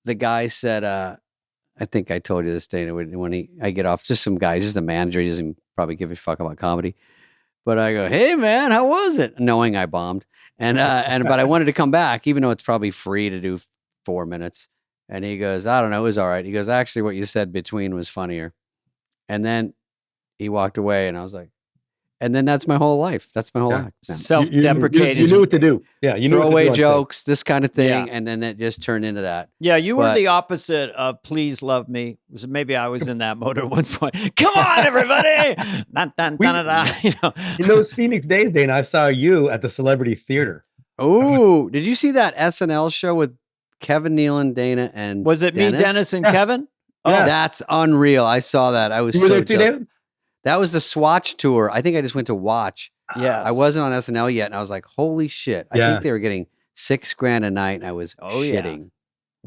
the guy said, I think I told you this, Dana, when I get off, just some guy, just the manager, he doesn't probably give a fuck about comedy. But I go, hey man, how was it? Knowing I bombed. But I wanted to come back, even though it's probably free to do 4 minutes. And he goes, I don't know, it was all right. He goes, actually, what you said between was funnier. And then he walked away, and I was like, and then that's my whole life. That's my whole life. Self-deprecating. You knew what to do. Yeah, you knew throw what to away do jokes, this kind of thing, and then it just turned into that. Yeah, you were the opposite of "Please Love Me." Maybe I was in that mode at one point. Come on, everybody! You know, in those Phoenix days, Dana, I saw you at the Celebrity Theater. Oh, did you see that SNL show with Kevin Nealon, Dana, and was it Dennis? me, Dennis, and Kevin? Oh, that's unreal! I saw that. I was you so were there too, that was the Swatch tour. I think I just went to watch. Yeah, I wasn't on SNL yet, and I was like, "Holy shit!" I think they were getting $6,000 a night, and I was shitting.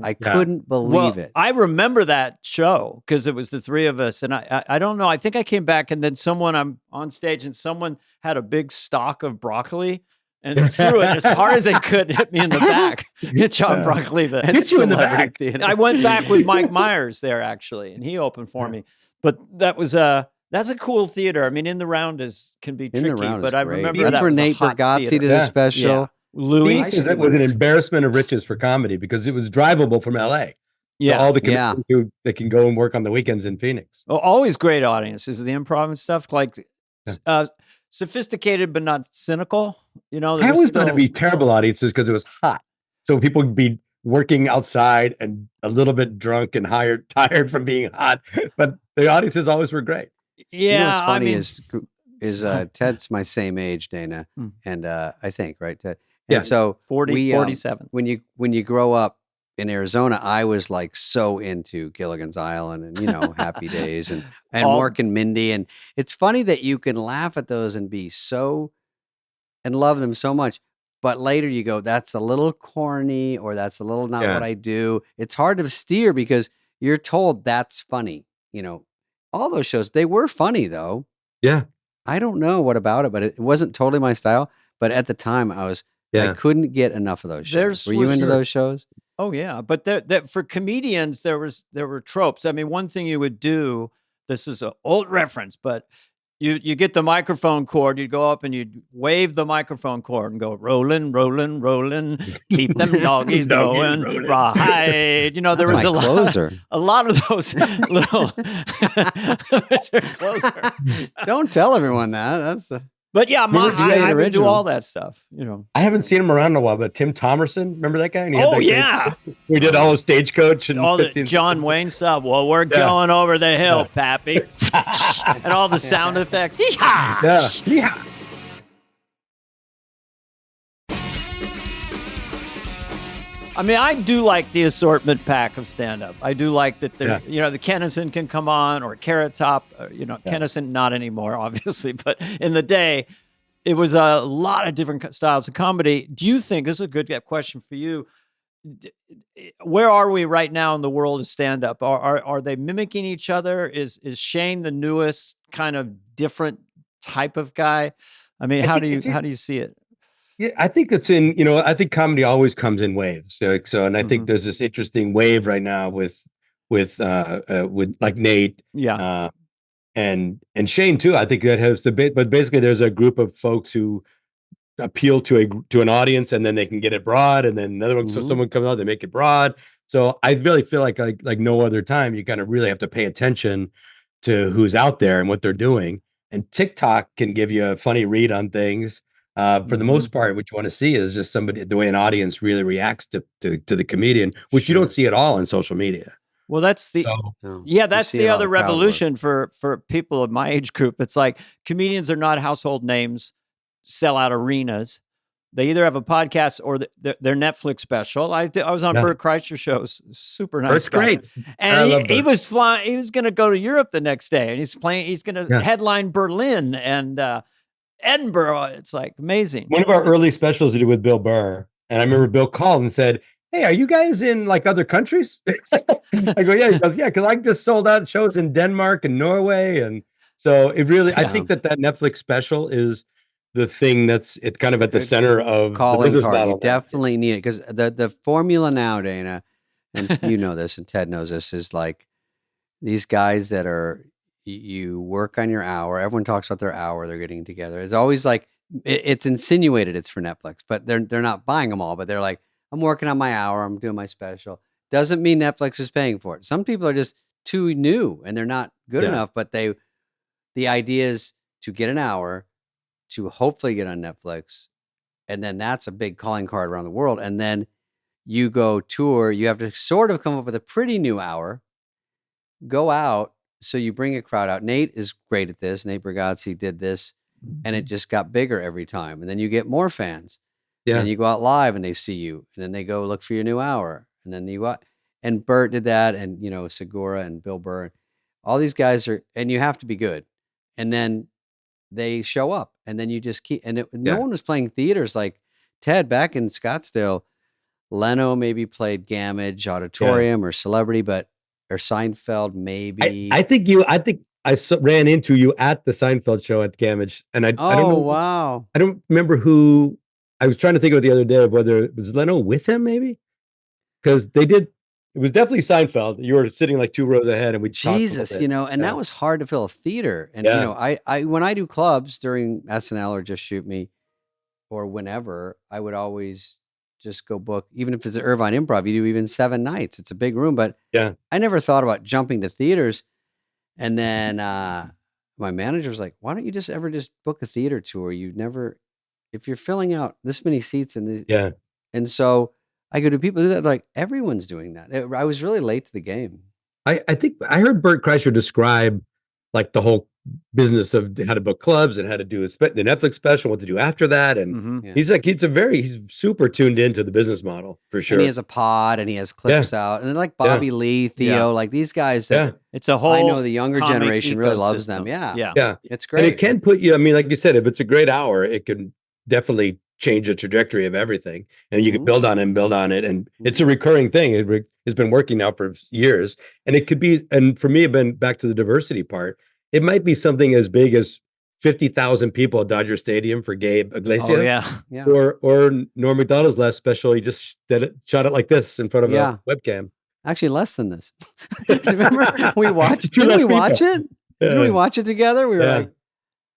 I couldn't believe it. I remember that show because it was the three of us, and I don't know. I think I came back, and then I'm on stage, and someone had a big stalk of broccoli and threw it as hard as they could, hit me in the back. Hit John Broccoli, hit you in the back. Theater. I went back with Mike Myers there actually, and he opened for me. But that was that's a cool theater. I mean, In the Round can be tricky, but I remember that's where Nate Bargatze did a special. Yeah. Louis was an embarrassment of riches for comedy because it was drivable from LA. Yeah, so all the comedians who they can go and work on the weekends in Phoenix. Oh, always great audiences. The improv and stuff, like sophisticated but not cynical. You know, I always thought it'd be terrible audiences because it was hot, so people would be working outside and a little bit drunk and tired from being hot. But the audiences always were great. Yeah, you know what's funny is Ted's my same age, Dana, and I think right, Ted. And so 47. When you grow up in Arizona, I was like so into Gilligan's Island and, you know, Happy Days and Mork and Mindy. And it's funny that you can laugh at those and be so and love them so much. But later you go, that's a little corny or that's a little not what I do. It's hard to steer because you're told that's funny. You know, all those shows, they were funny though. Yeah. I don't know what about it, but it wasn't totally my style. But at the time I couldn't get enough of those shows. Were you into those shows? Oh yeah, but for comedians, there were tropes. I mean, one thing you would do. This is an old reference, but you get the microphone cord. You'd go up and you'd wave the microphone cord and go rolling, rolling, rolling. Keep them doggies going, right? You know, there was a lot of those little. Closer. Don't tell everyone that. But yeah, I would do all that stuff. You know, I haven't seen him around in a while, but Tim Thomerson, remember that guy? And we did all of Stagecoach and all the John Wayne stuff. Well, we're going over the hill, Pappy, and all the sound effects. Yeehaw! Yeah. I mean, I do like the assortment pack of stand-up. I do like that you know, the Kennison can come on or Carrot Top. Kennison not anymore, obviously, but in the day, it was a lot of different styles of comedy. Do you think, this is a good question for you, where are we right now in the world of stand-up? Are they mimicking each other? Is Shane the newest kind of different type of guy? I mean, how do you see it? Yeah, I think it's I think comedy always comes in waves. And I think there's this interesting wave right now with like Nate, and Shane too. I think that has the bit, but basically there's a group of folks who appeal to an audience, and then they can get it broad, and then another one. So someone comes out, they make it broad. So I really feel like no other time, you kind of really have to pay attention to who's out there and what they're doing. And TikTok can give you a funny read on things. For the most part, what you want to see is just the way an audience really reacts to the comedian, which you don't see at all in social media. Well, that's the that's the other revolution for people of my age group. It's like comedians are not household names, sell out arenas. They either have a podcast or their Netflix special. I was on Bert Kreischer's show. Super nice. Bert's great. And he was flying. He was going to go to Europe the next day, and he's going to headline Berlin and Edinburgh. It's like amazing. One of our early specials we did with Bill Burr, and I remember Bill called and said, "Hey, are you guys in like other countries?" I go, "Yeah." He goes, "Yeah, because I just sold out shows in Denmark and Norway." And so it really, I think that Netflix special is the thing it's kind of at the center of the business model. You definitely need it, because the formula now, Dana, and you know this, and Ted knows this, is like these guys that you work on your hour. Everyone talks about their hour they're getting together. It's always like it's insinuated it's for Netflix, but they're not buying them all. But they're like, I'm working on my hour. I'm doing my special. Doesn't mean Netflix is paying for it. Some people are just too new and they're not good enough. But the idea is to get an hour, to hopefully get on Netflix, and then that's a big calling card around the world. And then you go tour. You have to sort of come up with a pretty new hour. Go out, so you bring a crowd out. Nate is great at this. Nate Bargatze did this, and it just got bigger every time. And then you get more fans. Yeah. And then you go out live and they see you, and then they go look for your new hour. And then you go out, and Bert did that, and Segura and Bill Burr, all these guys and you have to be good. And then they show up, and then you just keep, and no one was playing theaters like Ted back in Scottsdale. Leno maybe played Gamage Auditorium or Celebrity, or Seinfeld maybe. I think I ran into you at the Seinfeld show at Gamage, and I don't know. Wow. I don't remember who. I was trying to think of it the other day of whether it was Leno with him, maybe, because they did. It was definitely Seinfeld. You were sitting like 2 rows ahead, and we Jesus, and that was hard to fill a theater. And I when I do clubs during SNL or Just Shoot Me, or whenever, I would always just go book, even if it's an Irvine Improv. You do even 7 nights. It's a big room, but I never thought about jumping to theaters. And then my manager was like, "Why don't you just book a theater tour? You never, if you're filling out this many seats in this, And so I go, do people do that? They're like, everyone's doing that. I was really late to the game. I think I heard Bert Kreischer describe like the whole business of how to book clubs and how to do the Netflix special, what to do after that. And he's like, he's super tuned into the business model for sure. And he has a pod and he has clips out. And then like Bobby Lee, Theo, like these guys. It's a whole, I know the younger generation really loves them. Yeah. It's great. And it can put you, I mean, like you said, if it's a great hour, it can definitely change the trajectory of everything, and you can build on it, and it's a recurring thing. It's been working now for years, and it could be, and for me, I've been back to the diversity part. It might be something as big as 50,000 people at Dodger Stadium for Gabe Iglesias, or Norm Macdonald's last special. He just shot it like this in front of a webcam. Actually, less than this. Remember, we watched. Didn't we watch it? Didn't we watch it together? We were like,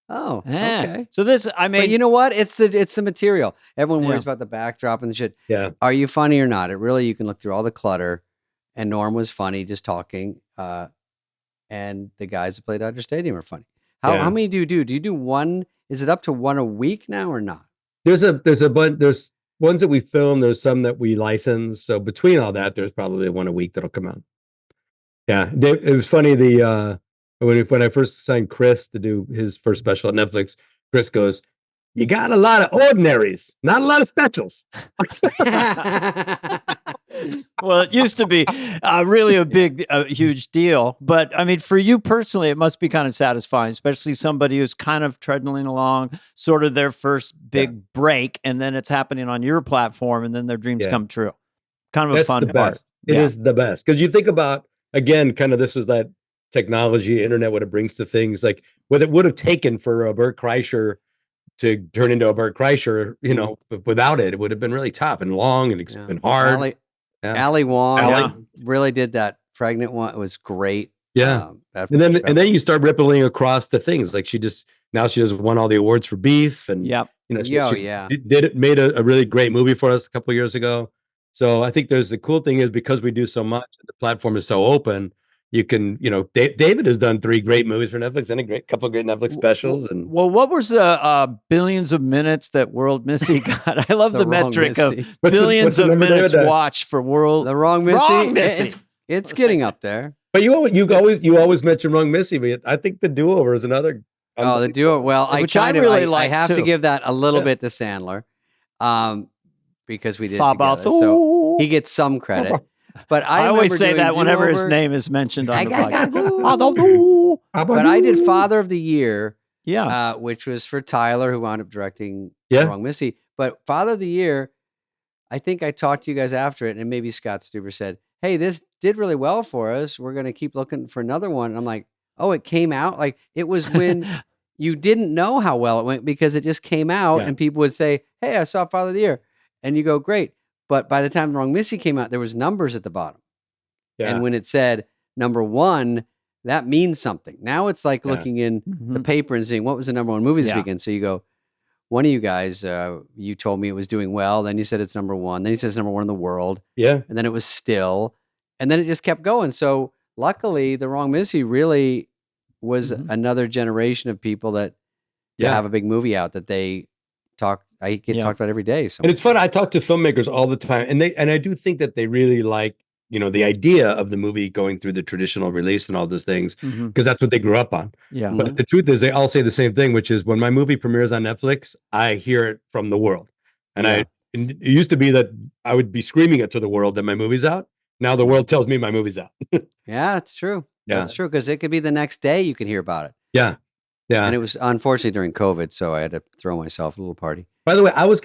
oh, okay. So this, I mean, but you know what? It's the material. Everyone worries about the backdrop and the shit. Yeah. Are you funny or not? It really, you can look through all the clutter. And Norm was funny, just talking. And the guys who play Dodger Stadium are funny. How many do you do? Do you do one? Is it up to one a week now or not? There's a bunch. There's ones that we film. There's some that we license. So between all that, there's probably one a week that'll come out. Yeah, it was funny. When I first signed Chris to do his first special at Netflix, Chris goes, "You got a lot of ordinaries, not a lot of specials." Well, it used to be really a huge deal. But I mean, for you personally, it must be kind of satisfying, especially somebody who's kind of treading along, sort of their first big break, and then it's happening on your platform, and then their dreams come true. Kind of a fun part. It is the best. Because you think about, again, kind of this is that technology, internet, what it brings to things, like what it would have taken for a Bert Kreischer to turn into a Bert Kreischer, without it would have been really tough and long and hard. Ali Wong really did that pregnant one. It was great. Yeah. And then you start rippling across the things. Like she just won all the awards for Beef, and made a really great movie for us a couple of years ago. So I think the cool thing is, because we do so much, the platform is so open, You can, David has done 3 great movies for Netflix and a couple of great Netflix specials. And well, what was the billions of minutes that World Missy got? I love the metric of billions of minutes watched for World. The Wrong Missy. It's getting up there. But you always mention Wrong Missy. But I think The Do-Over is another. Oh, The Do-Over. Well, I have to give that a little bit to Sandler, because we did it together. So he gets some credit. But I always say that whenever his name is mentioned on the podcast. But I did Father of the Year, yeah, which was for Tyler, who wound up directing Wrong Missy. But Father of the Year, I think I talked to you guys after it, and maybe Scott Stuber said, "Hey, this did really well for us. We're going to keep looking for another one." And I'm like, "Oh, it came out like it was when you didn't know how well it went because it just came out, and people would say, 'Hey, I saw Father of the Year,' and you go, 'Great.' But by the time Wrong Missy came out, there was numbers at the bottom. Yeah. And when it said number 1, that means something. Now it's like looking in the paper and seeing what was the number 1 movie this weekend. So you go, one of you guys, you told me it was doing well. Then you said it's number 1. Then you said it's number 1 in the world. Yeah. And then it was Still. And then it just kept going. So luckily, The Wrong Missy really was another generation of people that have a big movie out that they talk. I get talked about every day. And it's fun. I talk to filmmakers all the time, and I do think that they really like, the idea of the movie going through the traditional release and all those things, because that's what they grew up on. Yeah. But the truth is, they all say the same thing, which is when my movie premieres on Netflix, I hear it from the world. And it used to be that I would be screaming it to the world that my movie's out. Now the world tells me my movie's out. Yeah, it's true. Yeah. That's true, because it could be the next day you can hear about it. Yeah. Yeah. And it was unfortunately during COVID, so I had to throw myself a little party. By the way, I was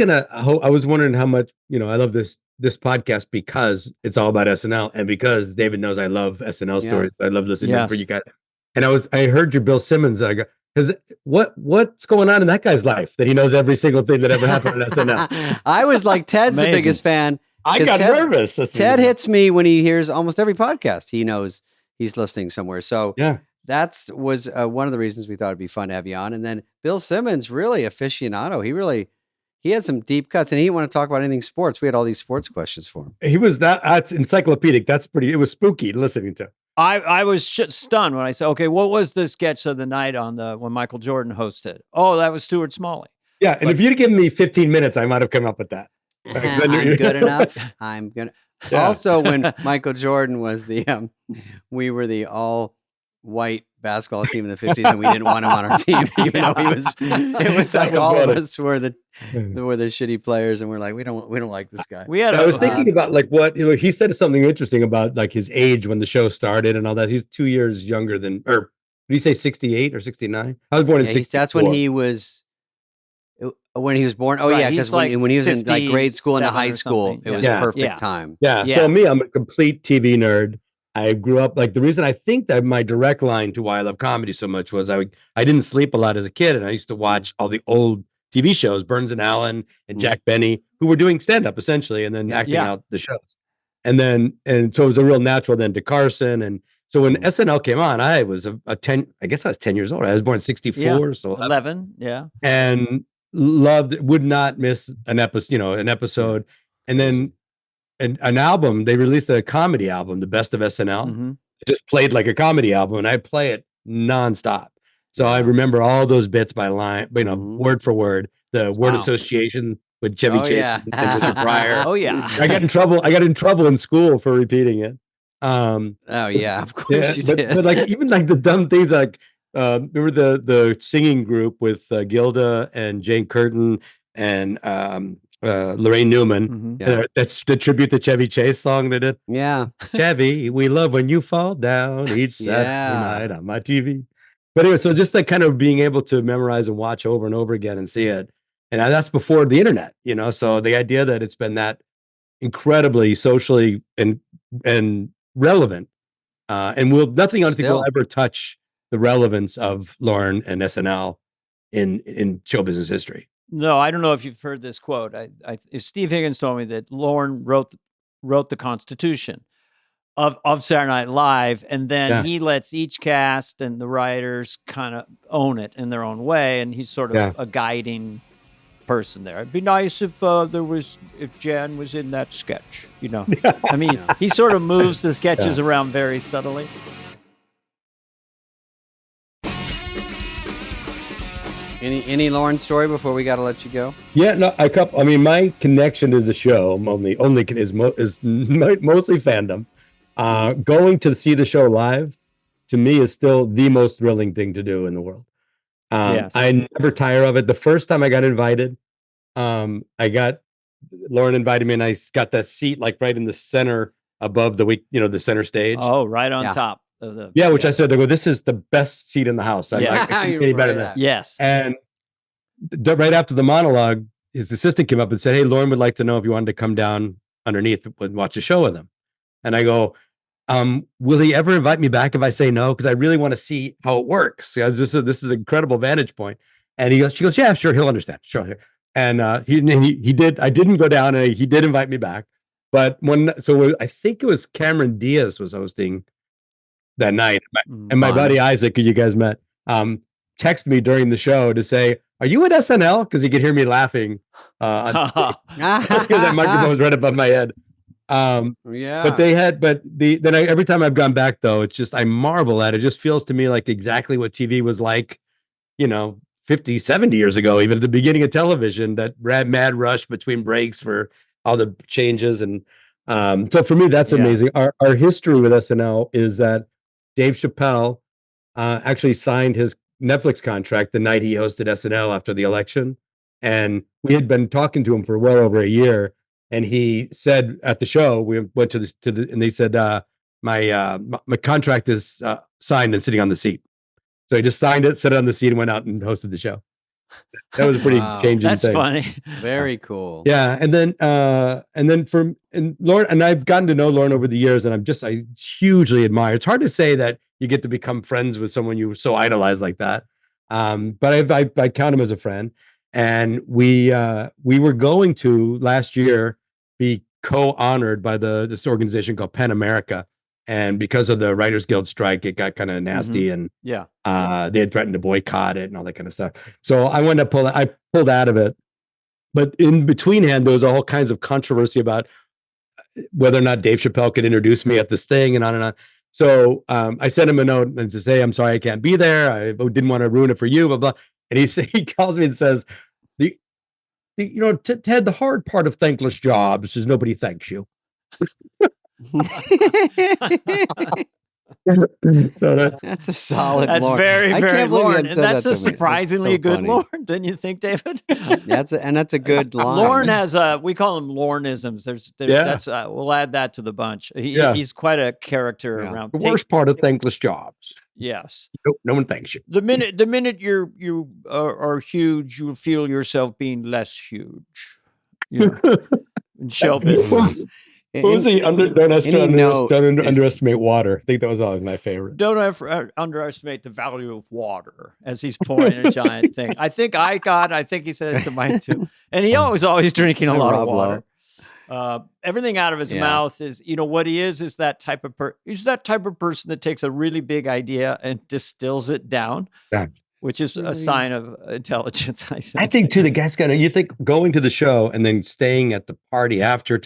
wondering how much, I love this podcast because it's all about SNL, and because David knows I love SNL stories. I love listening to you guys. And I heard your Bill Simmons. I go, because what's going on in that guy's life that he knows every single thing that ever happened in SNL? I was like, Ted's the biggest fan. I got nervous. Ted hits me when he hears almost every podcast. He knows he's listening somewhere. So that was one of the reasons we thought it'd be fun to have you on. And then Bill Simmons, really aficionado. He had some deep cuts, and he didn't want to talk about anything sports. We had all these sports questions for him. He was that's encyclopedic. It was spooky listening to. I was stunned when I said, okay, what was the sketch of the night when Michael Jordan hosted? Oh, that was Stuart Smalley. Yeah. And if you'd given me 15 minutes, I might have come up with that. I'm good enough. I'm gonna. Yeah. Also, when Michael Jordan was we were the all white basketball team in the 50s, and we didn't want him on our team, even though it was like all of us were the shitty players, and we're like, we don't like this guy. I was thinking about like what he said something interesting about like his age when the show started and all that. He's 2 years younger than, or did he say 68 or 69? I was born in 64. That's when he was. When he was born, because when he was in like grade school and high school, it was a perfect time. Yeah. So me, I'm a complete TV nerd. I grew up like the reason I think that my direct line to why I love comedy so much was I didn't sleep a lot as a kid, and I used to watch all the old TV shows, Burns and Allen and Jack Benny, who were doing stand up essentially, and then acting out the shows. And so it was a real natural then to Carson. And so when SNL came on, I was I guess I was 10 years old. I was born in 64, so 11, and would not miss an episode, and then an album. They released a comedy album, The Best of SNL. It just played like a comedy album, and I play it nonstop. So I remember all those bits by line, word for word. The word association with Chevy Chase and Richard Pryor. Oh yeah, I got in trouble in school for repeating it. Of course you did. But like even like the dumb things like. Remember the singing group with Gilda and Jane Curtin and Lorraine Newman? That's the tribute to Chevy Chase song they did. Yeah, Chevy, we love when you fall down each Saturday night on my TV. But anyway, so just like kind of being able to memorize and watch over and over again and see it, and that's before the internet, So the idea that it's been that incredibly socially and relevant, and nothing else will ever touch the relevance of Lorne and SNL in show business history. No, I don't know if you've heard this quote. If Steve Higgins told me that Lorne wrote the Constitution of Saturday Night Live, and then he lets each cast and the writers kind of own it in their own way, and he's sort of a guiding person there. It'd be nice if Jan was in that sketch, I mean, he sort of moves the sketches around very subtly. Any Lauren story before we got to let you go? Yeah, no, I mean, my connection to the show only is mostly fandom. Going to see the show live to me is still the most thrilling thing to do in the world. Yes. I never tire of it. The first time I got invited, Lauren invited me, and I got that seat like right in the center above the center stage. Oh, right on top of the. Yeah, which I said, this is the best seat in the house. I can't get any better than that. Yes. And right after the monologue, his assistant came up and said, "Hey, Lauren would like to know if you wanted to come down underneath and watch a show with him." And I go, will he ever invite me back if I say no? Because I really want to see how it works. This is an incredible vantage point. And she goes, "Yeah, sure, he'll understand. Sure." And he did. I didn't go down, and he did invite me back. But I think it was Cameron Diaz was hosting that night, and my buddy Isaac, who you guys met, texted me during the show to say, "Are you at SNL?" Because he could hear me laughing because that microphone was right above my head. But every time I've gone back though, it's just I marvel at it. It just feels to me like exactly what TV was like, 50, 70 years ago, even at the beginning of television, that mad rush between breaks for all the changes. And so for me, that's amazing. Our history with SNL is that Dave Chappelle actually signed his Netflix contract the night he hosted SNL after the election. And we had been talking to him for well over a year. And he said at the show, we went to and they said, my contract is signed and sitting on the seat. So he just signed it, set it on the seat, and went out and hosted the show. That was a pretty changing thing. That's funny. Very cool. Yeah. And then Lauren, and I've gotten to know Lauren over the years, and I hugely admire. It's hard to say that you get to become friends with someone you so idolize like that. But I count him as a friend. And we were going to last year be co-honored by this organization called Pen America. And because of the Writers Guild strike, it got kind of nasty, and they had threatened to boycott it and all that kind of stuff. So I pulled out of it. But in betweenhand, there was all kinds of controversy about whether or not Dave Chappelle could introduce me at this thing, and on and on. So I sent him a note and says, "Hey, I'm sorry I can't be there. I didn't want to ruin it for you, blah, blah." And he calls me and says, Ted, the hard part of thankless jobs is nobody thanks you. That's a solid. That's Lauren. very, very Lauren. And that's a surprisingly good Lauren, didn't you think, David? That's a good line. Lauren has we call them Laurenisms. That's we'll add that to the bunch. He's quite a character around. The worst part of thankless jobs. Yes. No one thanks you. The minute you are huge, you feel yourself being less huge. In show business. What was he? Don't underestimate water. I think that was always my favorite. Don't underestimate the value of water, as he's pouring a giant thing. I think he said it to Mike too. And he always drinking a lot of water. Everything out of his mouth is, what he is that type of he's that type of person that takes a really big idea and distills it down. Yeah. Which is a sign of intelligence, I think. I think too, the guy's you think going to the show and then staying at the party after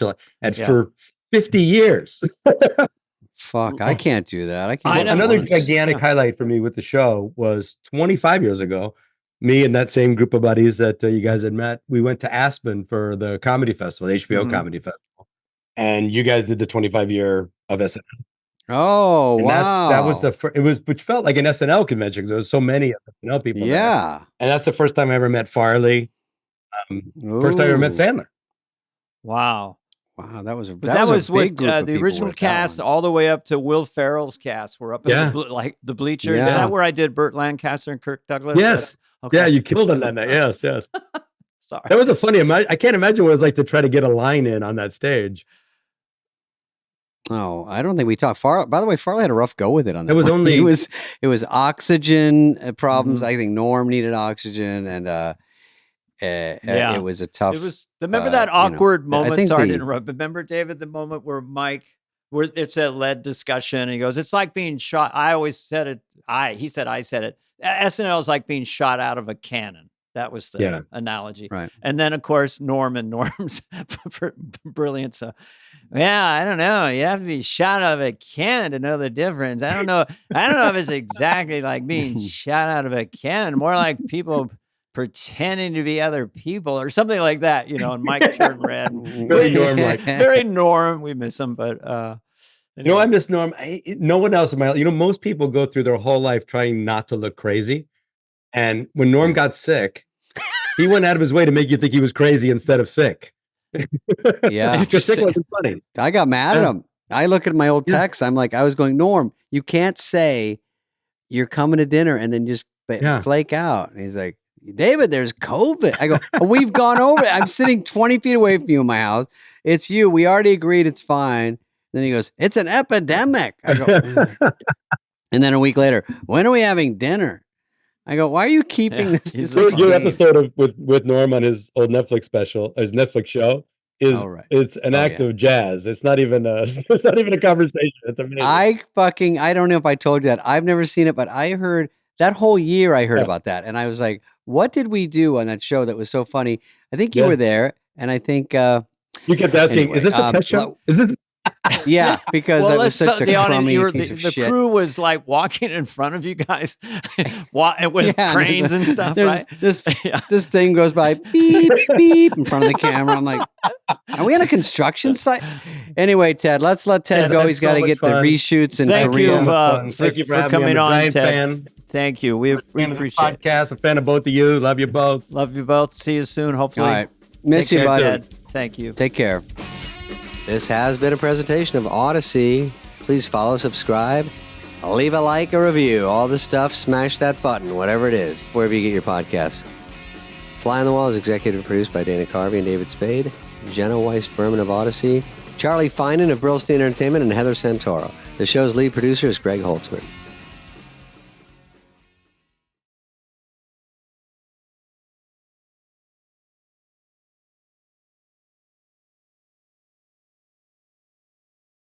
for 50 years. Fuck, I can't do that. I can't. Another gigantic highlight for me with the show was 25 years ago. Me and that same group of buddies that you guys had met, we went to Aspen for the comedy festival, the HBO Comedy Festival. And you guys did the 25-year of SNL. Oh, and wow! That was which felt like an SNL convention because there was so many SNL people. Yeah, there. And that's the first time I ever met Farley. First time I ever met Sandler. Wow, that was what the original cast all the way up to Will Ferrell's cast were up in the bleachers. Yeah. Is that where I did Burt Lancaster and Kirk Douglas? Yes. Okay. Yeah, you killed him on that. Yes. Sorry, that was a funny. I can't imagine what it was like to try to get a line in on that stage. Oh, I don't think we talked. By the way, Farley had a rough go with it on that. It was oxygen problems. I think Norm needed oxygen, and it was a tough. It was. Remember that awkward moment? Sorry to interrupt. Remember, David, the moment where it's a lead discussion, and he goes, "It's like being shot." I always said it. I said it. SNL is like being shot out of a cannon. That was the analogy. Right. And then, of course, Norm's brilliant. So, I don't know. You have to be shot out of a cannon to know the difference. I don't know if it's exactly like being shot out of a cannon. More like people pretending to be other people or something like that, and Mike turned red. Very Norm-like. Very Norm. We miss him, but anyway. I miss Norm. No one else in my life. Most people go through their whole life trying not to look crazy. And when Norm got sick, he went out of his way to make you think he was crazy instead of sick. Yeah. Because sick wasn't funny. I got mad at him. I look at my old texts. I'm like, I was going, Norm, you can't say you're coming to dinner and then just flake out. And he's like, David, there's COVID. I go, we've gone over it. I'm sitting 20 feet away from you in my house. It's you. We already agreed it's fine. Then he goes, it's an epidemic. I go, and then a week later, when are we having dinner? I go, why are you keeping this? Your episode with Norm on his old Netflix special, his Netflix show, is it's an act of jazz. It's not even a conversation. It's amazing. I don't know if I told you that. I've never seen it, but I heard that whole year I heard about that. And I was like, what did we do on that show that was so funny? I think you were there. And I think you kept asking, is this a test show? Is it? Yeah, because I was such a crummy piece of shit. The crew was like walking in front of you guys with cranes and stuff, right? This thing goes by, beep, beep, in front of the camera. I'm like, are we on a construction site? Anyway, Ted, let's let Ted go. He's got to get the reshoots in Korea. Thank you for coming on, Ted. Fan. Thank you. We appreciate the podcast. A fan of both of you. Love you both. Love you both. See you soon, hopefully. All right. Miss you, bud. Thank you. Take care. This has been a presentation of Odyssey. Please follow, subscribe, leave a like, a review, all this stuff. Smash that button, whatever it is, wherever you get your podcasts. Fly on the Wall is executive produced by Dana Carvey and David Spade, Jenna Weiss-Berman of Odyssey, Charlie Finan of Brillstein Entertainment, and Heather Santoro. The show's lead producer is Greg Holtzman.